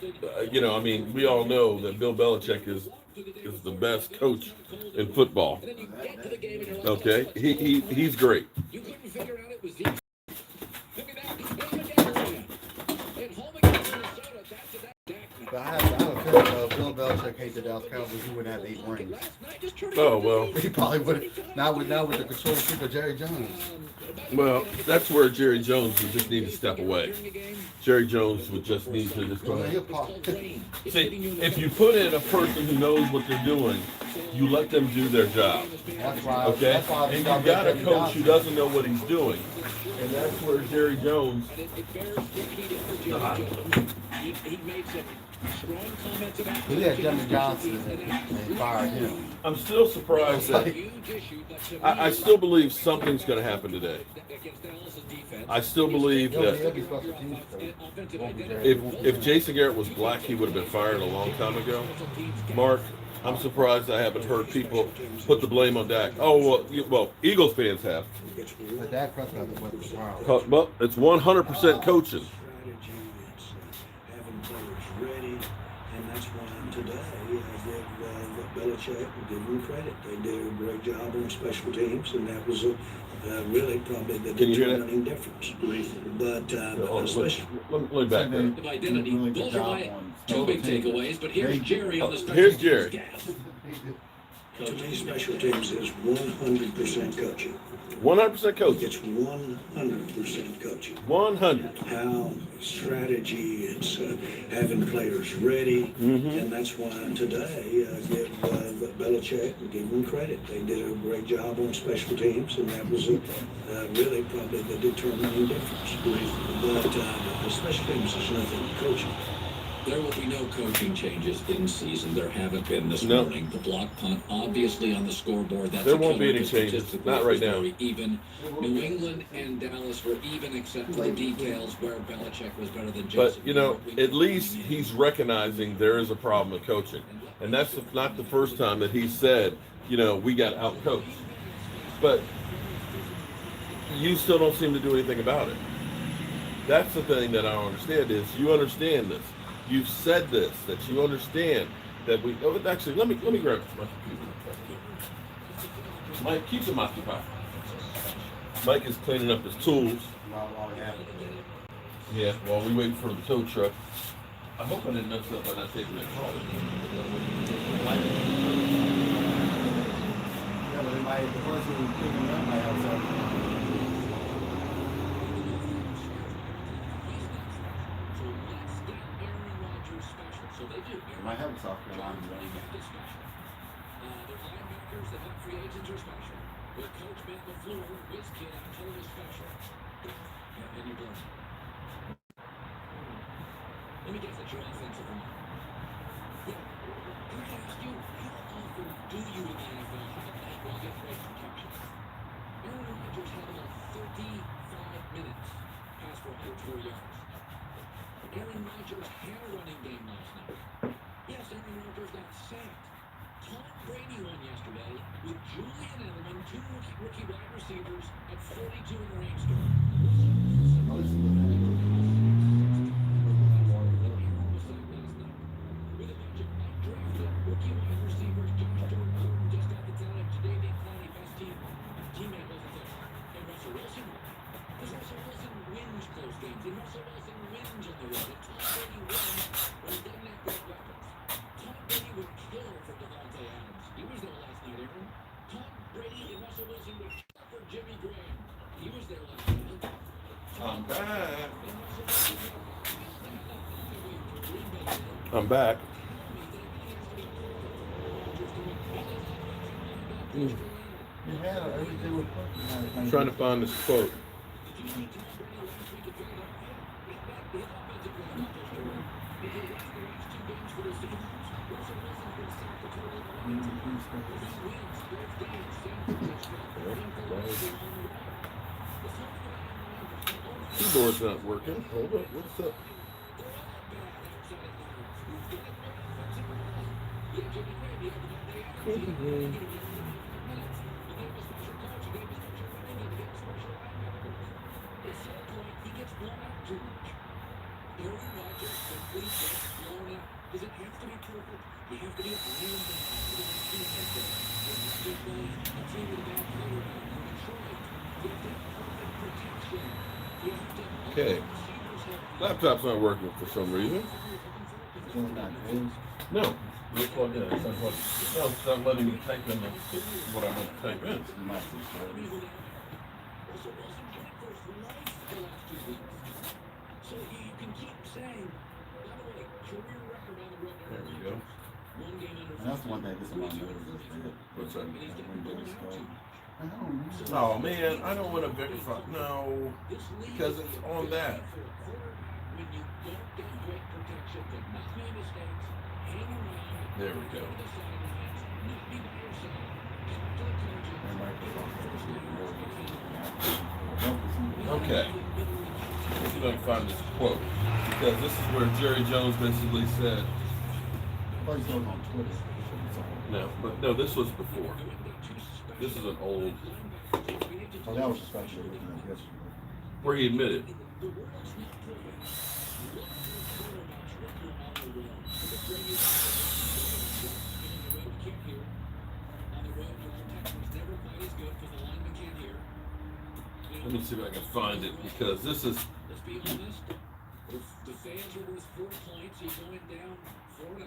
[SPEAKER 1] We all know that Bill Belichick is the best coach in football. Okay, he's great.
[SPEAKER 3] You couldn't figure out it was Zeke. Look at that. He's done it again. And home against Minnesota, that's a
[SPEAKER 2] But I have a feeling Bill Belichick hates the Dallas Cowboys. He wouldn't have 8 rings.
[SPEAKER 1] Oh, well.
[SPEAKER 2] He probably would. Now with the control freak of Jerry Jones.
[SPEAKER 1] Well, that's where Jerry Jones would just need to step away. Jerry Jones would just need to just go.
[SPEAKER 2] Well, he'll pop.
[SPEAKER 1] See, if you put in a person who knows what they're doing, you let them do their job.
[SPEAKER 2] That's why.
[SPEAKER 1] Okay?
[SPEAKER 2] That's why
[SPEAKER 1] And you got a coach who doesn't know what he's doing. And that's where Jerry Jones.
[SPEAKER 3] He made some strong comments about
[SPEAKER 2] We had Jimmy Johnson and fired him.
[SPEAKER 1] I'm still surprised that I still believe something's going to happen today. I still believe
[SPEAKER 2] He'll
[SPEAKER 1] that
[SPEAKER 2] be special teams coach.
[SPEAKER 1] if Jason Garrett was black, he would have been fired a long time ago. Mark, I'm surprised I haven't heard people put the blame on Dak. Oh, well, Eagles fans have.
[SPEAKER 2] But Dak Prescott was fired.
[SPEAKER 1] Well, it's 100% coaching.
[SPEAKER 4] Belichick and give them credit. They did a great job on special teams, and that was really probably the determining difference. But especially
[SPEAKER 1] let me back there.
[SPEAKER 3] of identity. Those are my 2 big takeaways, but here's Jerry on the special
[SPEAKER 1] Here's
[SPEAKER 3] teams
[SPEAKER 1] Jerry.
[SPEAKER 3] gas.
[SPEAKER 4] to me, special teams is 100% coaching.
[SPEAKER 1] 100% coaching.
[SPEAKER 4] It's 100% coaching.
[SPEAKER 1] 100.
[SPEAKER 4] How strategy, it's having players ready, and that's why today give Belichick and give them credit. They did a great job on special teams, and that was really probably the determining difference. But special teams is nothing but coaching.
[SPEAKER 3] There will be no coaching changes in season. There haven't been this
[SPEAKER 1] No.
[SPEAKER 3] morning. The block punt, obviously on the scoreboard. That's
[SPEAKER 1] There
[SPEAKER 3] a
[SPEAKER 1] won't be
[SPEAKER 3] killer
[SPEAKER 1] any changes.
[SPEAKER 3] statistically,
[SPEAKER 1] Not
[SPEAKER 3] it
[SPEAKER 1] right
[SPEAKER 3] was
[SPEAKER 1] now.
[SPEAKER 3] very even. New England and Dallas were even, except for the details where Belichick was better than Jason.
[SPEAKER 1] But, at least he's recognizing there is a problem with coaching. And that's not the first time that he said, we got out-coached. But you still don't seem to do anything about it. That's the thing that I don't understand is you understand this. You've said this, that you understand that we. Oh, actually, let me grab my computer. Mike, keep him occupied. Mike is cleaning up his tools. Yeah, while we wait for the tow truck. I hope I didn't mess up by not taking that call.
[SPEAKER 2] Yeah, but the person who's picking it up might have something. Might have a South Carolina running back.
[SPEAKER 3] The linebackers, the top free agents are special. With Coach Matt LaFleur, whiz kid, I'm totally special. Yeah, and you're done. Let me guess at your offensive line. Yeah. Can I ask you, how often do you in the NFL have a night where you get great protection? Aaron Rodgers had about 35 minutes pass for 104 yards. Aaron Rodgers had a running game last night. Yes, Aaron Rodgers got sacked. Tom Brady won yesterday with Julian Edelman, two rookie wide receivers at 42 in the rainstorm. With a bunch of undrafted rookie wide receivers, Josh Jordan just got the talent. Jadavion Clowney, best teammate wasn't there. And Russell Wilson, because Russell Wilson wins close games, and Russell Wilson wins on the road. And Tom Brady wins when he doesn't have great weapons. Tom Brady would kill for Devontae Adams. He was there last night, Aaron. Tom Brady and Russell Wilson would kill for Jimmy Graham. He was there last night.
[SPEAKER 1] I'm back. I'm back.
[SPEAKER 2] You had everything was perfect.
[SPEAKER 1] I'm trying to find this quote. Keyboard's not working. Hold up. What's up?
[SPEAKER 3] Does it have to be perfect? You have to be a
[SPEAKER 1] Okay. Laptop's not working for some reason. No. It's plugged in. It's not letting me type in what I want to type in.
[SPEAKER 3] So you can keep saying, by the way, career record on the road.
[SPEAKER 1] There we go.
[SPEAKER 3] One game under.
[SPEAKER 2] And that's one thing that's on my nerves.
[SPEAKER 1] What's that?
[SPEAKER 2] I don't
[SPEAKER 1] Oh man, I don't want to verify. No, because it's on that.
[SPEAKER 3] When you don't get great protection, but not make mistakes, hang around.
[SPEAKER 1] There we go.
[SPEAKER 3] Go to the sidelines, not be by yourself. Talk to the coaches.
[SPEAKER 1] Okay. Let's see if I can find this quote. Because this is where Jerry Jones basically said,
[SPEAKER 2] on Twitter.
[SPEAKER 1] no, but no, this was before. This is an old,
[SPEAKER 2] Oh, that was especially looking at yesterday.
[SPEAKER 1] where he admitted. Let me see if I can find it, because this is,
[SPEAKER 3] Let's be honest. If the fans are worth 4 points, you're going down 4-0.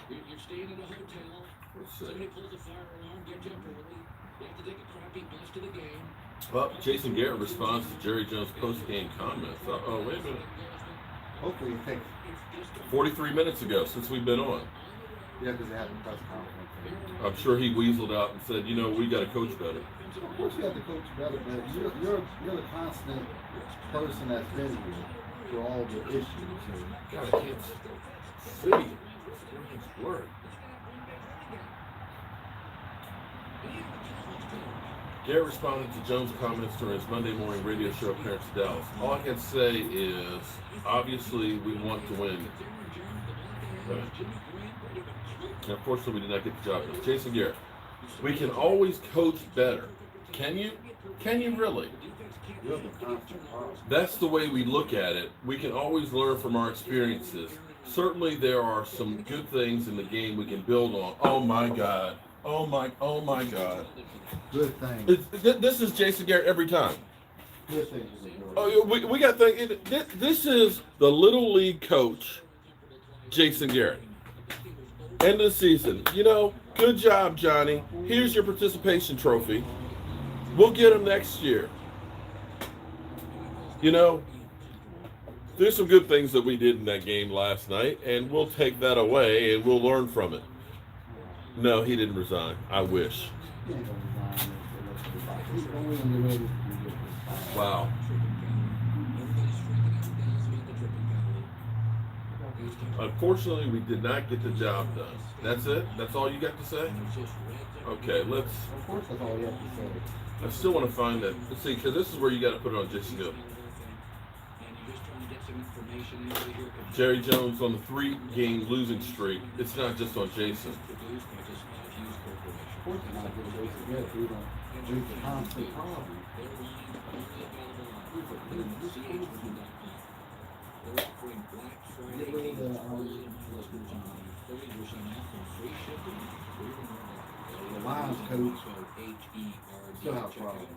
[SPEAKER 3] You're staying in a hotel.
[SPEAKER 1] let's see.
[SPEAKER 3] Somebody pulls a fire alarm, gets you up early. You have to take a crappy bus to the game.
[SPEAKER 1] Well, Jason Garrett responds to Jerry Jones' post-game comments. Oh, wait a minute.
[SPEAKER 2] Hopefully it takes.
[SPEAKER 1] 43 minutes ago, since we've been on.
[SPEAKER 2] Yeah, because they have a press conference.
[SPEAKER 1] I'm sure he weaseled out and said, we got to coach better.
[SPEAKER 2] Of course you have to coach better, but you're the constant person that's been here for all the issues.
[SPEAKER 1] God, I can't see his word. Garrett responded to Jones' comments during his Monday morning radio show appearance in Dallas. All I can say is, obviously, we want to win. But unfortunately, we did not get the job done. Jason Garrett, we can always coach better. Can you? Can you really?
[SPEAKER 2] You're the constant problem.
[SPEAKER 1] That's the way we look at it. We can always learn from our experiences. Certainly, there are some good things in the game we can build on. Oh my God. Oh my God.
[SPEAKER 2] Good thing.
[SPEAKER 1] This is Jason Garrett every time.
[SPEAKER 2] Good thing is a word.
[SPEAKER 1] Oh, we got to think. This is the little league coach, Jason Garrett. End of the season. Good job, Johnny. Here's your participation trophy. We'll get him next year. There's some good things that we did in that game last night, and we'll take that away and we'll learn from it. No, he didn't resign. I wish. Wow. Unfortunately, we did not get the job done. That's it? That's all you got to say? Okay, let's.
[SPEAKER 2] Of course, that's all you have to say.
[SPEAKER 1] I still want to find that. Let's see, because this is where you got to put it on Jason Hill. Jerry Jones on the 3-game losing streak. It's not just on Jason.
[SPEAKER 2] Of course, it's not good to Jason Garrett. We don't do the constant problem. Get rid of the Lions coach. Still have a problem.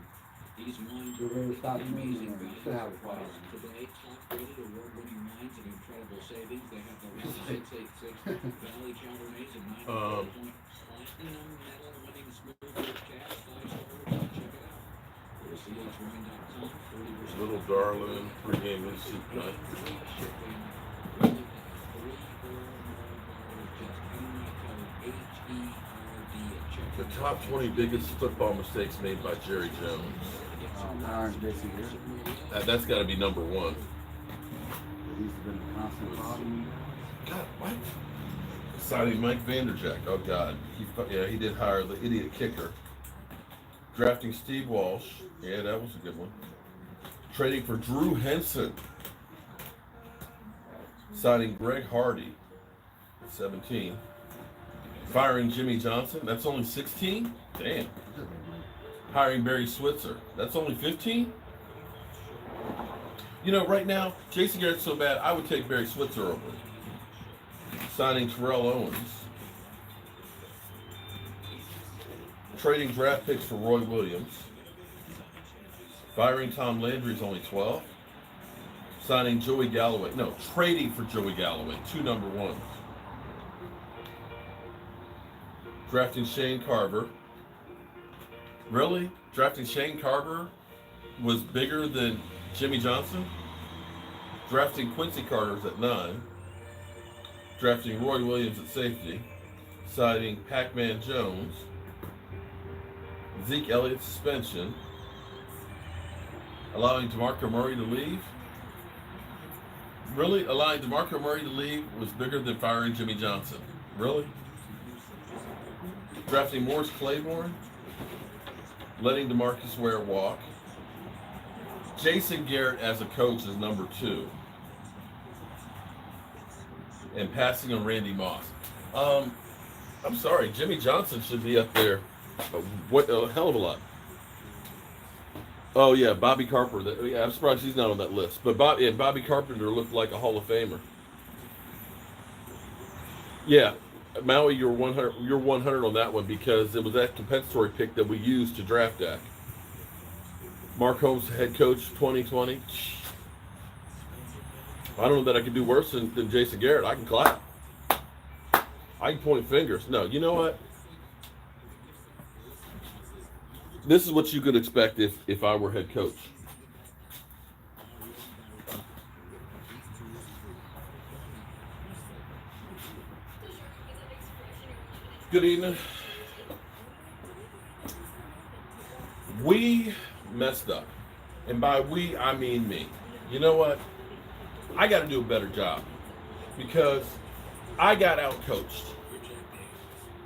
[SPEAKER 2] We're going to stop using them. Still have a problem.
[SPEAKER 3] Today, top-rated, award-winning wines at incredible savings. They have the 686 Valley Chardonnays at 94 point platinum medal-winning smooth cast 5-star. Check it out. Go to chwine.com. 40%
[SPEAKER 1] Little Darlin, 3-game losing streak night. The top 20 biggest football mistakes made by Jerry Jones.
[SPEAKER 2] Hiring Jason Garrett.
[SPEAKER 1] That's got to be number one.
[SPEAKER 2] He's been a constant problem.
[SPEAKER 1] God, what? Signing Mike Vanderjack. Oh, God. He did hire the idiot kicker. Drafting Steve Walsh. Yeah, that was a good one. Trading for Drew Henson. Signing Greg Hardy. 17. Firing Jimmy Johnson. That's only 16? Damn. Hiring Barry Switzer. That's only 15? You know, right now, Jason Garrett's so bad, I would take Barry Switzer over. Signing Terrell Owens. Trading draft picks for Roy Williams. Firing Tom Landry is only 12. Signing Joey Galloway. No, trading for Joey Galloway. 2 number ones. Drafting Shane Carver. Really? Drafting Shane Carver was bigger than Jimmy Johnson? Drafting Quincy Carter's at 9. Drafting Roy Williams at safety. Signing Pac-Man Jones. Zeke Elliott suspension. Allowing DeMarco Murray to leave? Really? Allowing DeMarco Murray to leave was bigger than firing Jimmy Johnson? Really? Drafting Morris Claiborne, letting DeMarcus Ware walk. Jason Garrett as a coach is number 2. And passing on Randy Moss. I'm sorry, Jimmy Johnson should be up there. What a hell of a lot. Oh yeah, Bobby Carpenter. Yeah, I'm surprised he's not on that list. But Bobby Carpenter looked like a Hall of Famer. Yeah. Maui, you're 100. You're 100 on that one because it was that compensatory pick that we used to draft Dak. Mark Holmes, head coach, 2020. I don't know that I can do worse than Jason Garrett. I can clap. I can point fingers. No, you know what? This is what you could expect if I were head coach. Good evening. We messed up. And by we, I mean me. You know what? I got to do a better job because I got outcoached.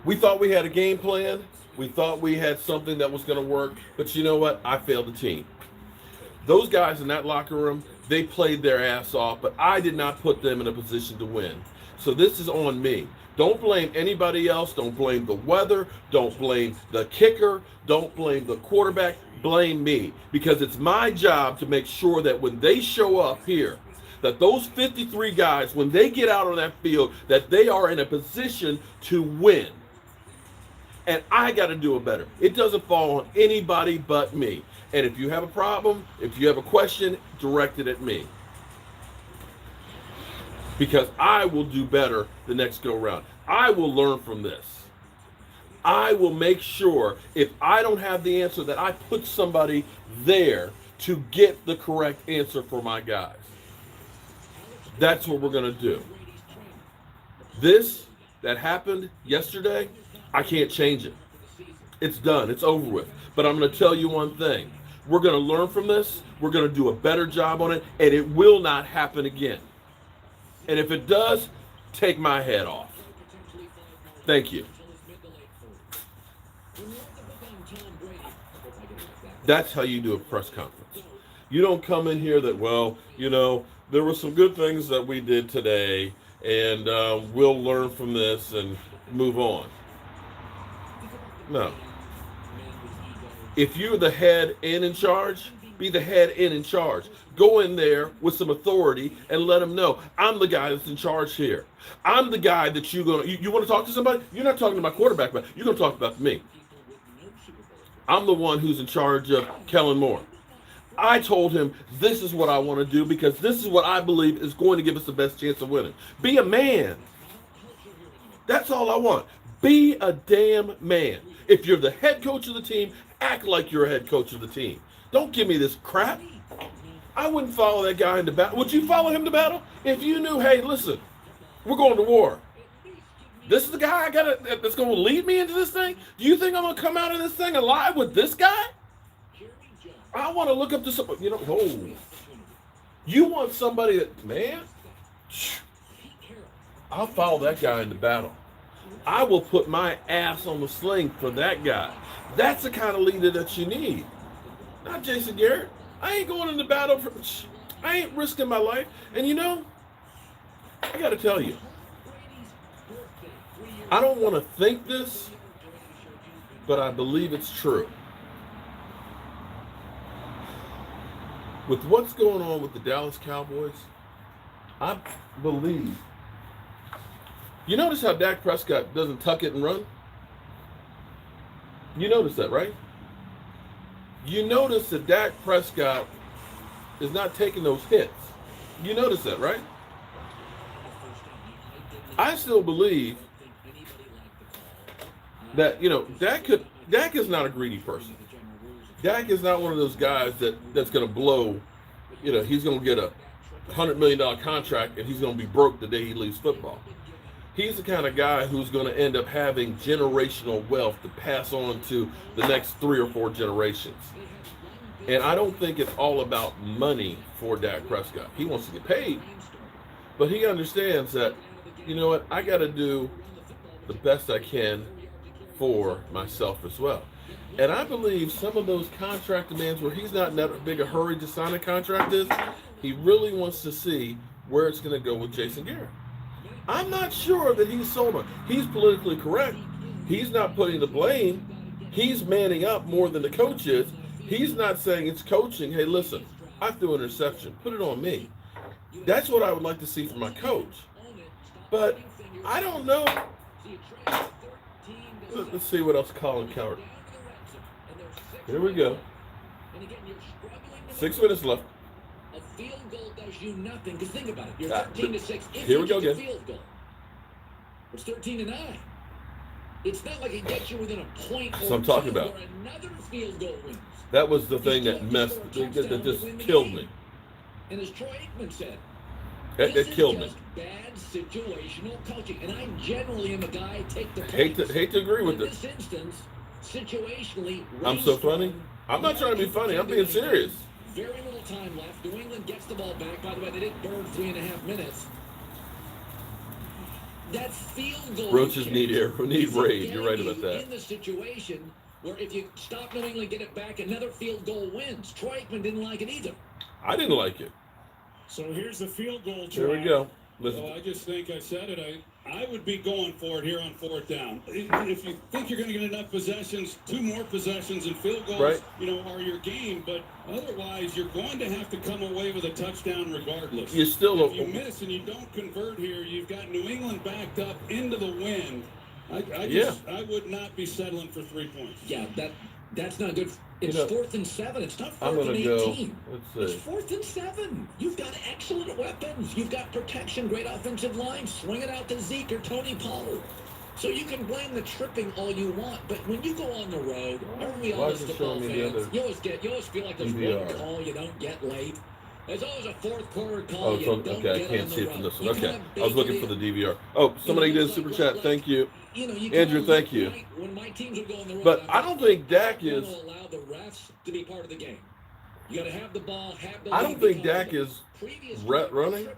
[SPEAKER 1] We thought we had a game plan. We thought we had something that was going to work. But you know what? I failed the team. Those guys in that locker room, they played their ass off, but I did not put them in a position to win. So this is on me. Don't blame anybody else. Don't blame the weather. Don't blame the kicker. Don't blame the quarterback. Blame me. Because it's my job to make sure that when they show up here, that those 53 guys, when they get out on that field, that they are in a position to win. And I got to do it better. It doesn't fall on anybody but me. And if you have a problem, if you have a question, direct it at me. Because I will do better the next go round. I will learn from this. I will make sure if I don't have the answer that I put somebody there to get the correct answer for my guys. That's what we're going to do. This that happened yesterday, I can't change it. It's done. It's over with. But I'm going to tell you one thing. We're going to learn from this. We're going to do a better job on it. And it will not happen again. And if it does, take my head off. Thank you. That's how you do a press conference. You don't come in here that, well, there were some good things that we did today, and we'll learn from this and move on. No. If you're the head and in charge, be the head and in charge. Go in there with some authority and let them know, I'm the guy that's in charge here. I'm the guy that you want to talk to somebody? You're not talking to my quarterback, but you're going to talk about me. I'm the one who's in charge of Kellen Moore. I told him, this is what I want to do because this is what I believe is going to give us the best chance of winning. Be a man. That's all I want. Be a damn man. If you're the head coach of the team, act like you're a head coach of the team. Don't give me this crap. I wouldn't follow that guy into battle. Would you follow him to battle? If you knew, hey, listen, we're going to war. This is the guy that's going to lead me into this thing? Do you think I'm going to come out of this thing alive with this guy? I want to look up to somebody, you want somebody that, man, I'll follow that guy into battle. I will put my ass on the sling for that guy. That's the kind of leader that you need. Not Jason Garrett. I ain't going into battle I ain't risking my life. And I got to tell you, I don't want to think this, but I believe it's true. With what's going on with the Dallas Cowboys, I believe. You notice how Dak Prescott doesn't tuck it and run? You notice that, right? You notice that Dak Prescott is not taking those hits. You notice that, right? I still believe that, Dak is not a greedy person. Dak is not one of those guys that's going to blow, he's going to get a $100 million contract and he's going to be broke the day he leaves football. He's the kind of guy who's going to end up having generational wealth to pass on to the next 3 or 4 generations. And I don't think it's all about money for Dak Prescott. He wants to get paid, but he understands that, I got to do the best I can for myself as well. And I believe some of those contract demands where he's not in that big a hurry to sign a contract is, he really wants to see where it's going to go with Jason Garrett. I'm not sure that he's sold on. He's politically correct. He's not putting the blame. He's manning up more than the coach is. He's not saying it's coaching. Hey, listen, I threw an interception. Put it on me. That's what I would like to see from my coach. But I don't know. Let's see what else Colin Coward. Here we go. 6 minutes left.
[SPEAKER 3] A field goal does you nothing. Because think about it. You're 13-6.
[SPEAKER 1] Here we go again.
[SPEAKER 3] Field goal. It's 13-9. It's not like it gets you within a point or
[SPEAKER 1] That's what I'm talking
[SPEAKER 3] two
[SPEAKER 1] about.
[SPEAKER 3] where another field goal wins.
[SPEAKER 1] That was the thing that just killed me.
[SPEAKER 3] And as Troy Aikman said,
[SPEAKER 1] It killed me.
[SPEAKER 3] Just bad situational coaching. And I generally am a guy take the
[SPEAKER 1] Hate to agree with
[SPEAKER 3] in
[SPEAKER 1] this.
[SPEAKER 3] this instance, situationally,
[SPEAKER 1] I'm so funny. I'm not trying to be funny. I'm being serious.
[SPEAKER 3] Very little time left. New England gets the ball back. By the way, they didn't burn 3.5 minutes. That field goal.
[SPEAKER 1] Roaches need raid. You're right about
[SPEAKER 3] In
[SPEAKER 1] that.
[SPEAKER 3] the situation where if you stop New England, get it back, another field goal wins. Troy Aikman didn't like it either.
[SPEAKER 1] I didn't like it.
[SPEAKER 5] So here's the field goal try.
[SPEAKER 1] Here we go. Listen.
[SPEAKER 5] So I just think I said it. I would be going for it here on 4th down. If you think you're going to get enough possessions, 2 more possessions and field goals,
[SPEAKER 1] right,
[SPEAKER 5] are your game. But otherwise, you're going to have to come away with a touchdown regardless.
[SPEAKER 1] You still
[SPEAKER 5] if you miss and you don't convert here, you've got New England backed up into the win. I would not be settling for 3 points.
[SPEAKER 3] Yeah, that's not good. It's 4th and 7. It's not 4th and 18.
[SPEAKER 1] Let's see.
[SPEAKER 3] It's 4th and 7. You've got excellent weapons. You've got protection, great offensive line. Swing it out to Zeke or Tony Pollard. So you can blame the tripping all you want, but when you go on the road, aren't we all as football fans? You always feel like there's one call you don't get late. There's always a 4th quarter call you don't get
[SPEAKER 1] I can't
[SPEAKER 3] on the
[SPEAKER 1] see it from
[SPEAKER 3] road.
[SPEAKER 1] this one. Okay, I was looking for the DVR. Oh, somebody did a super chat. Thank you. Andrew, thank you.
[SPEAKER 3] When my teams would go on the road,
[SPEAKER 1] but I don't think Dak is.
[SPEAKER 3] Allow the refs to be part of the game. You got to have the ball. Have the.
[SPEAKER 1] I don't think Dak is running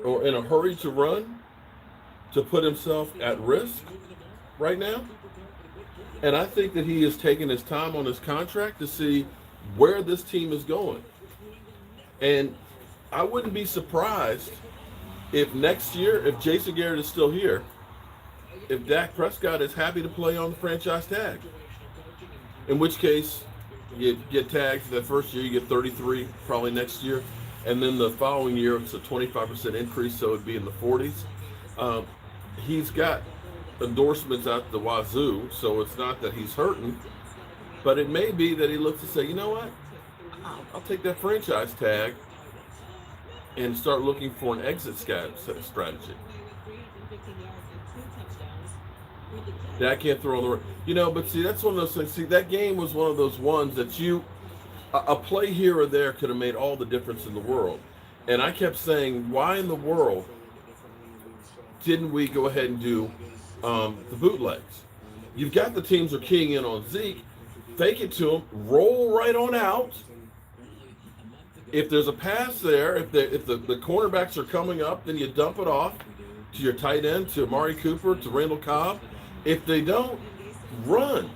[SPEAKER 1] or in a hurry to run. to put himself at risk right now. And I think that he is taking his time on his contract to see where this team is going. And I wouldn't be surprised if next year, if Jason Garrett is still here, if Dak Prescott is happy to play on the franchise tag. In which case, you get tagged that first year, you get 33 probably next year. And then the following year, it's a 25% increase, so it'd be in the 40s. He's got endorsements out the wazoo, so it's not that he's hurting. But it may be that he looks to say, you know what? I'll take that franchise tag and start looking for an exit strategy. Dak can't throw on the, but see, that's one of those things. See, that game was one of those ones that a play here or there could have made all the difference in the world. And I kept saying, why in the world didn't we go ahead and do the bootlegs? You've got the teams are keying in on Zeke, fake it to him, roll right on out. If there's a pass there, if the cornerbacks are coming up, then you dump it off to your tight end, to Amari Cooper, to Randall Cobb. If they don't, run.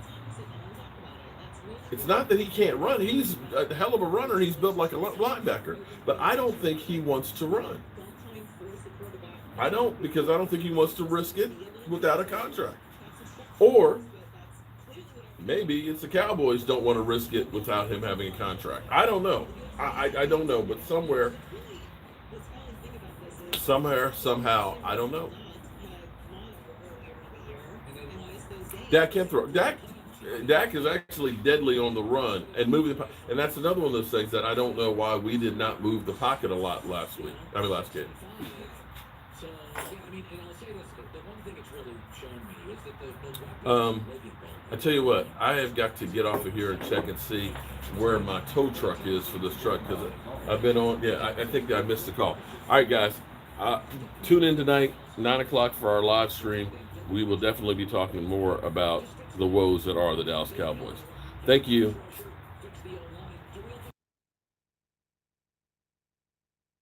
[SPEAKER 1] It's not that he can't run. He's a hell of a runner. He's built like a linebacker. But I don't think he wants to run. I don't, because I don't think he wants to risk it without a contract. Or maybe it's the Cowboys don't want to risk it without him having a contract. I don't know. I don't know. But somewhere, somehow, I don't know. Dak can't throw. Dak is actually deadly on the run and moving the, and that's another one of those things that I don't know why we did not move the pocket a lot last game.
[SPEAKER 3] So, yeah, I mean, and I'll say this, the one thing it's really shown me is that the
[SPEAKER 1] I tell you what, I have got to get off of here and check and see where my tow truck is for this truck, because I've been on, I think I missed the call. All right, guys, tune in tonight, 9 o'clock for our live stream. We will definitely be talking more about the woes that are the Dallas Cowboys. Thank you.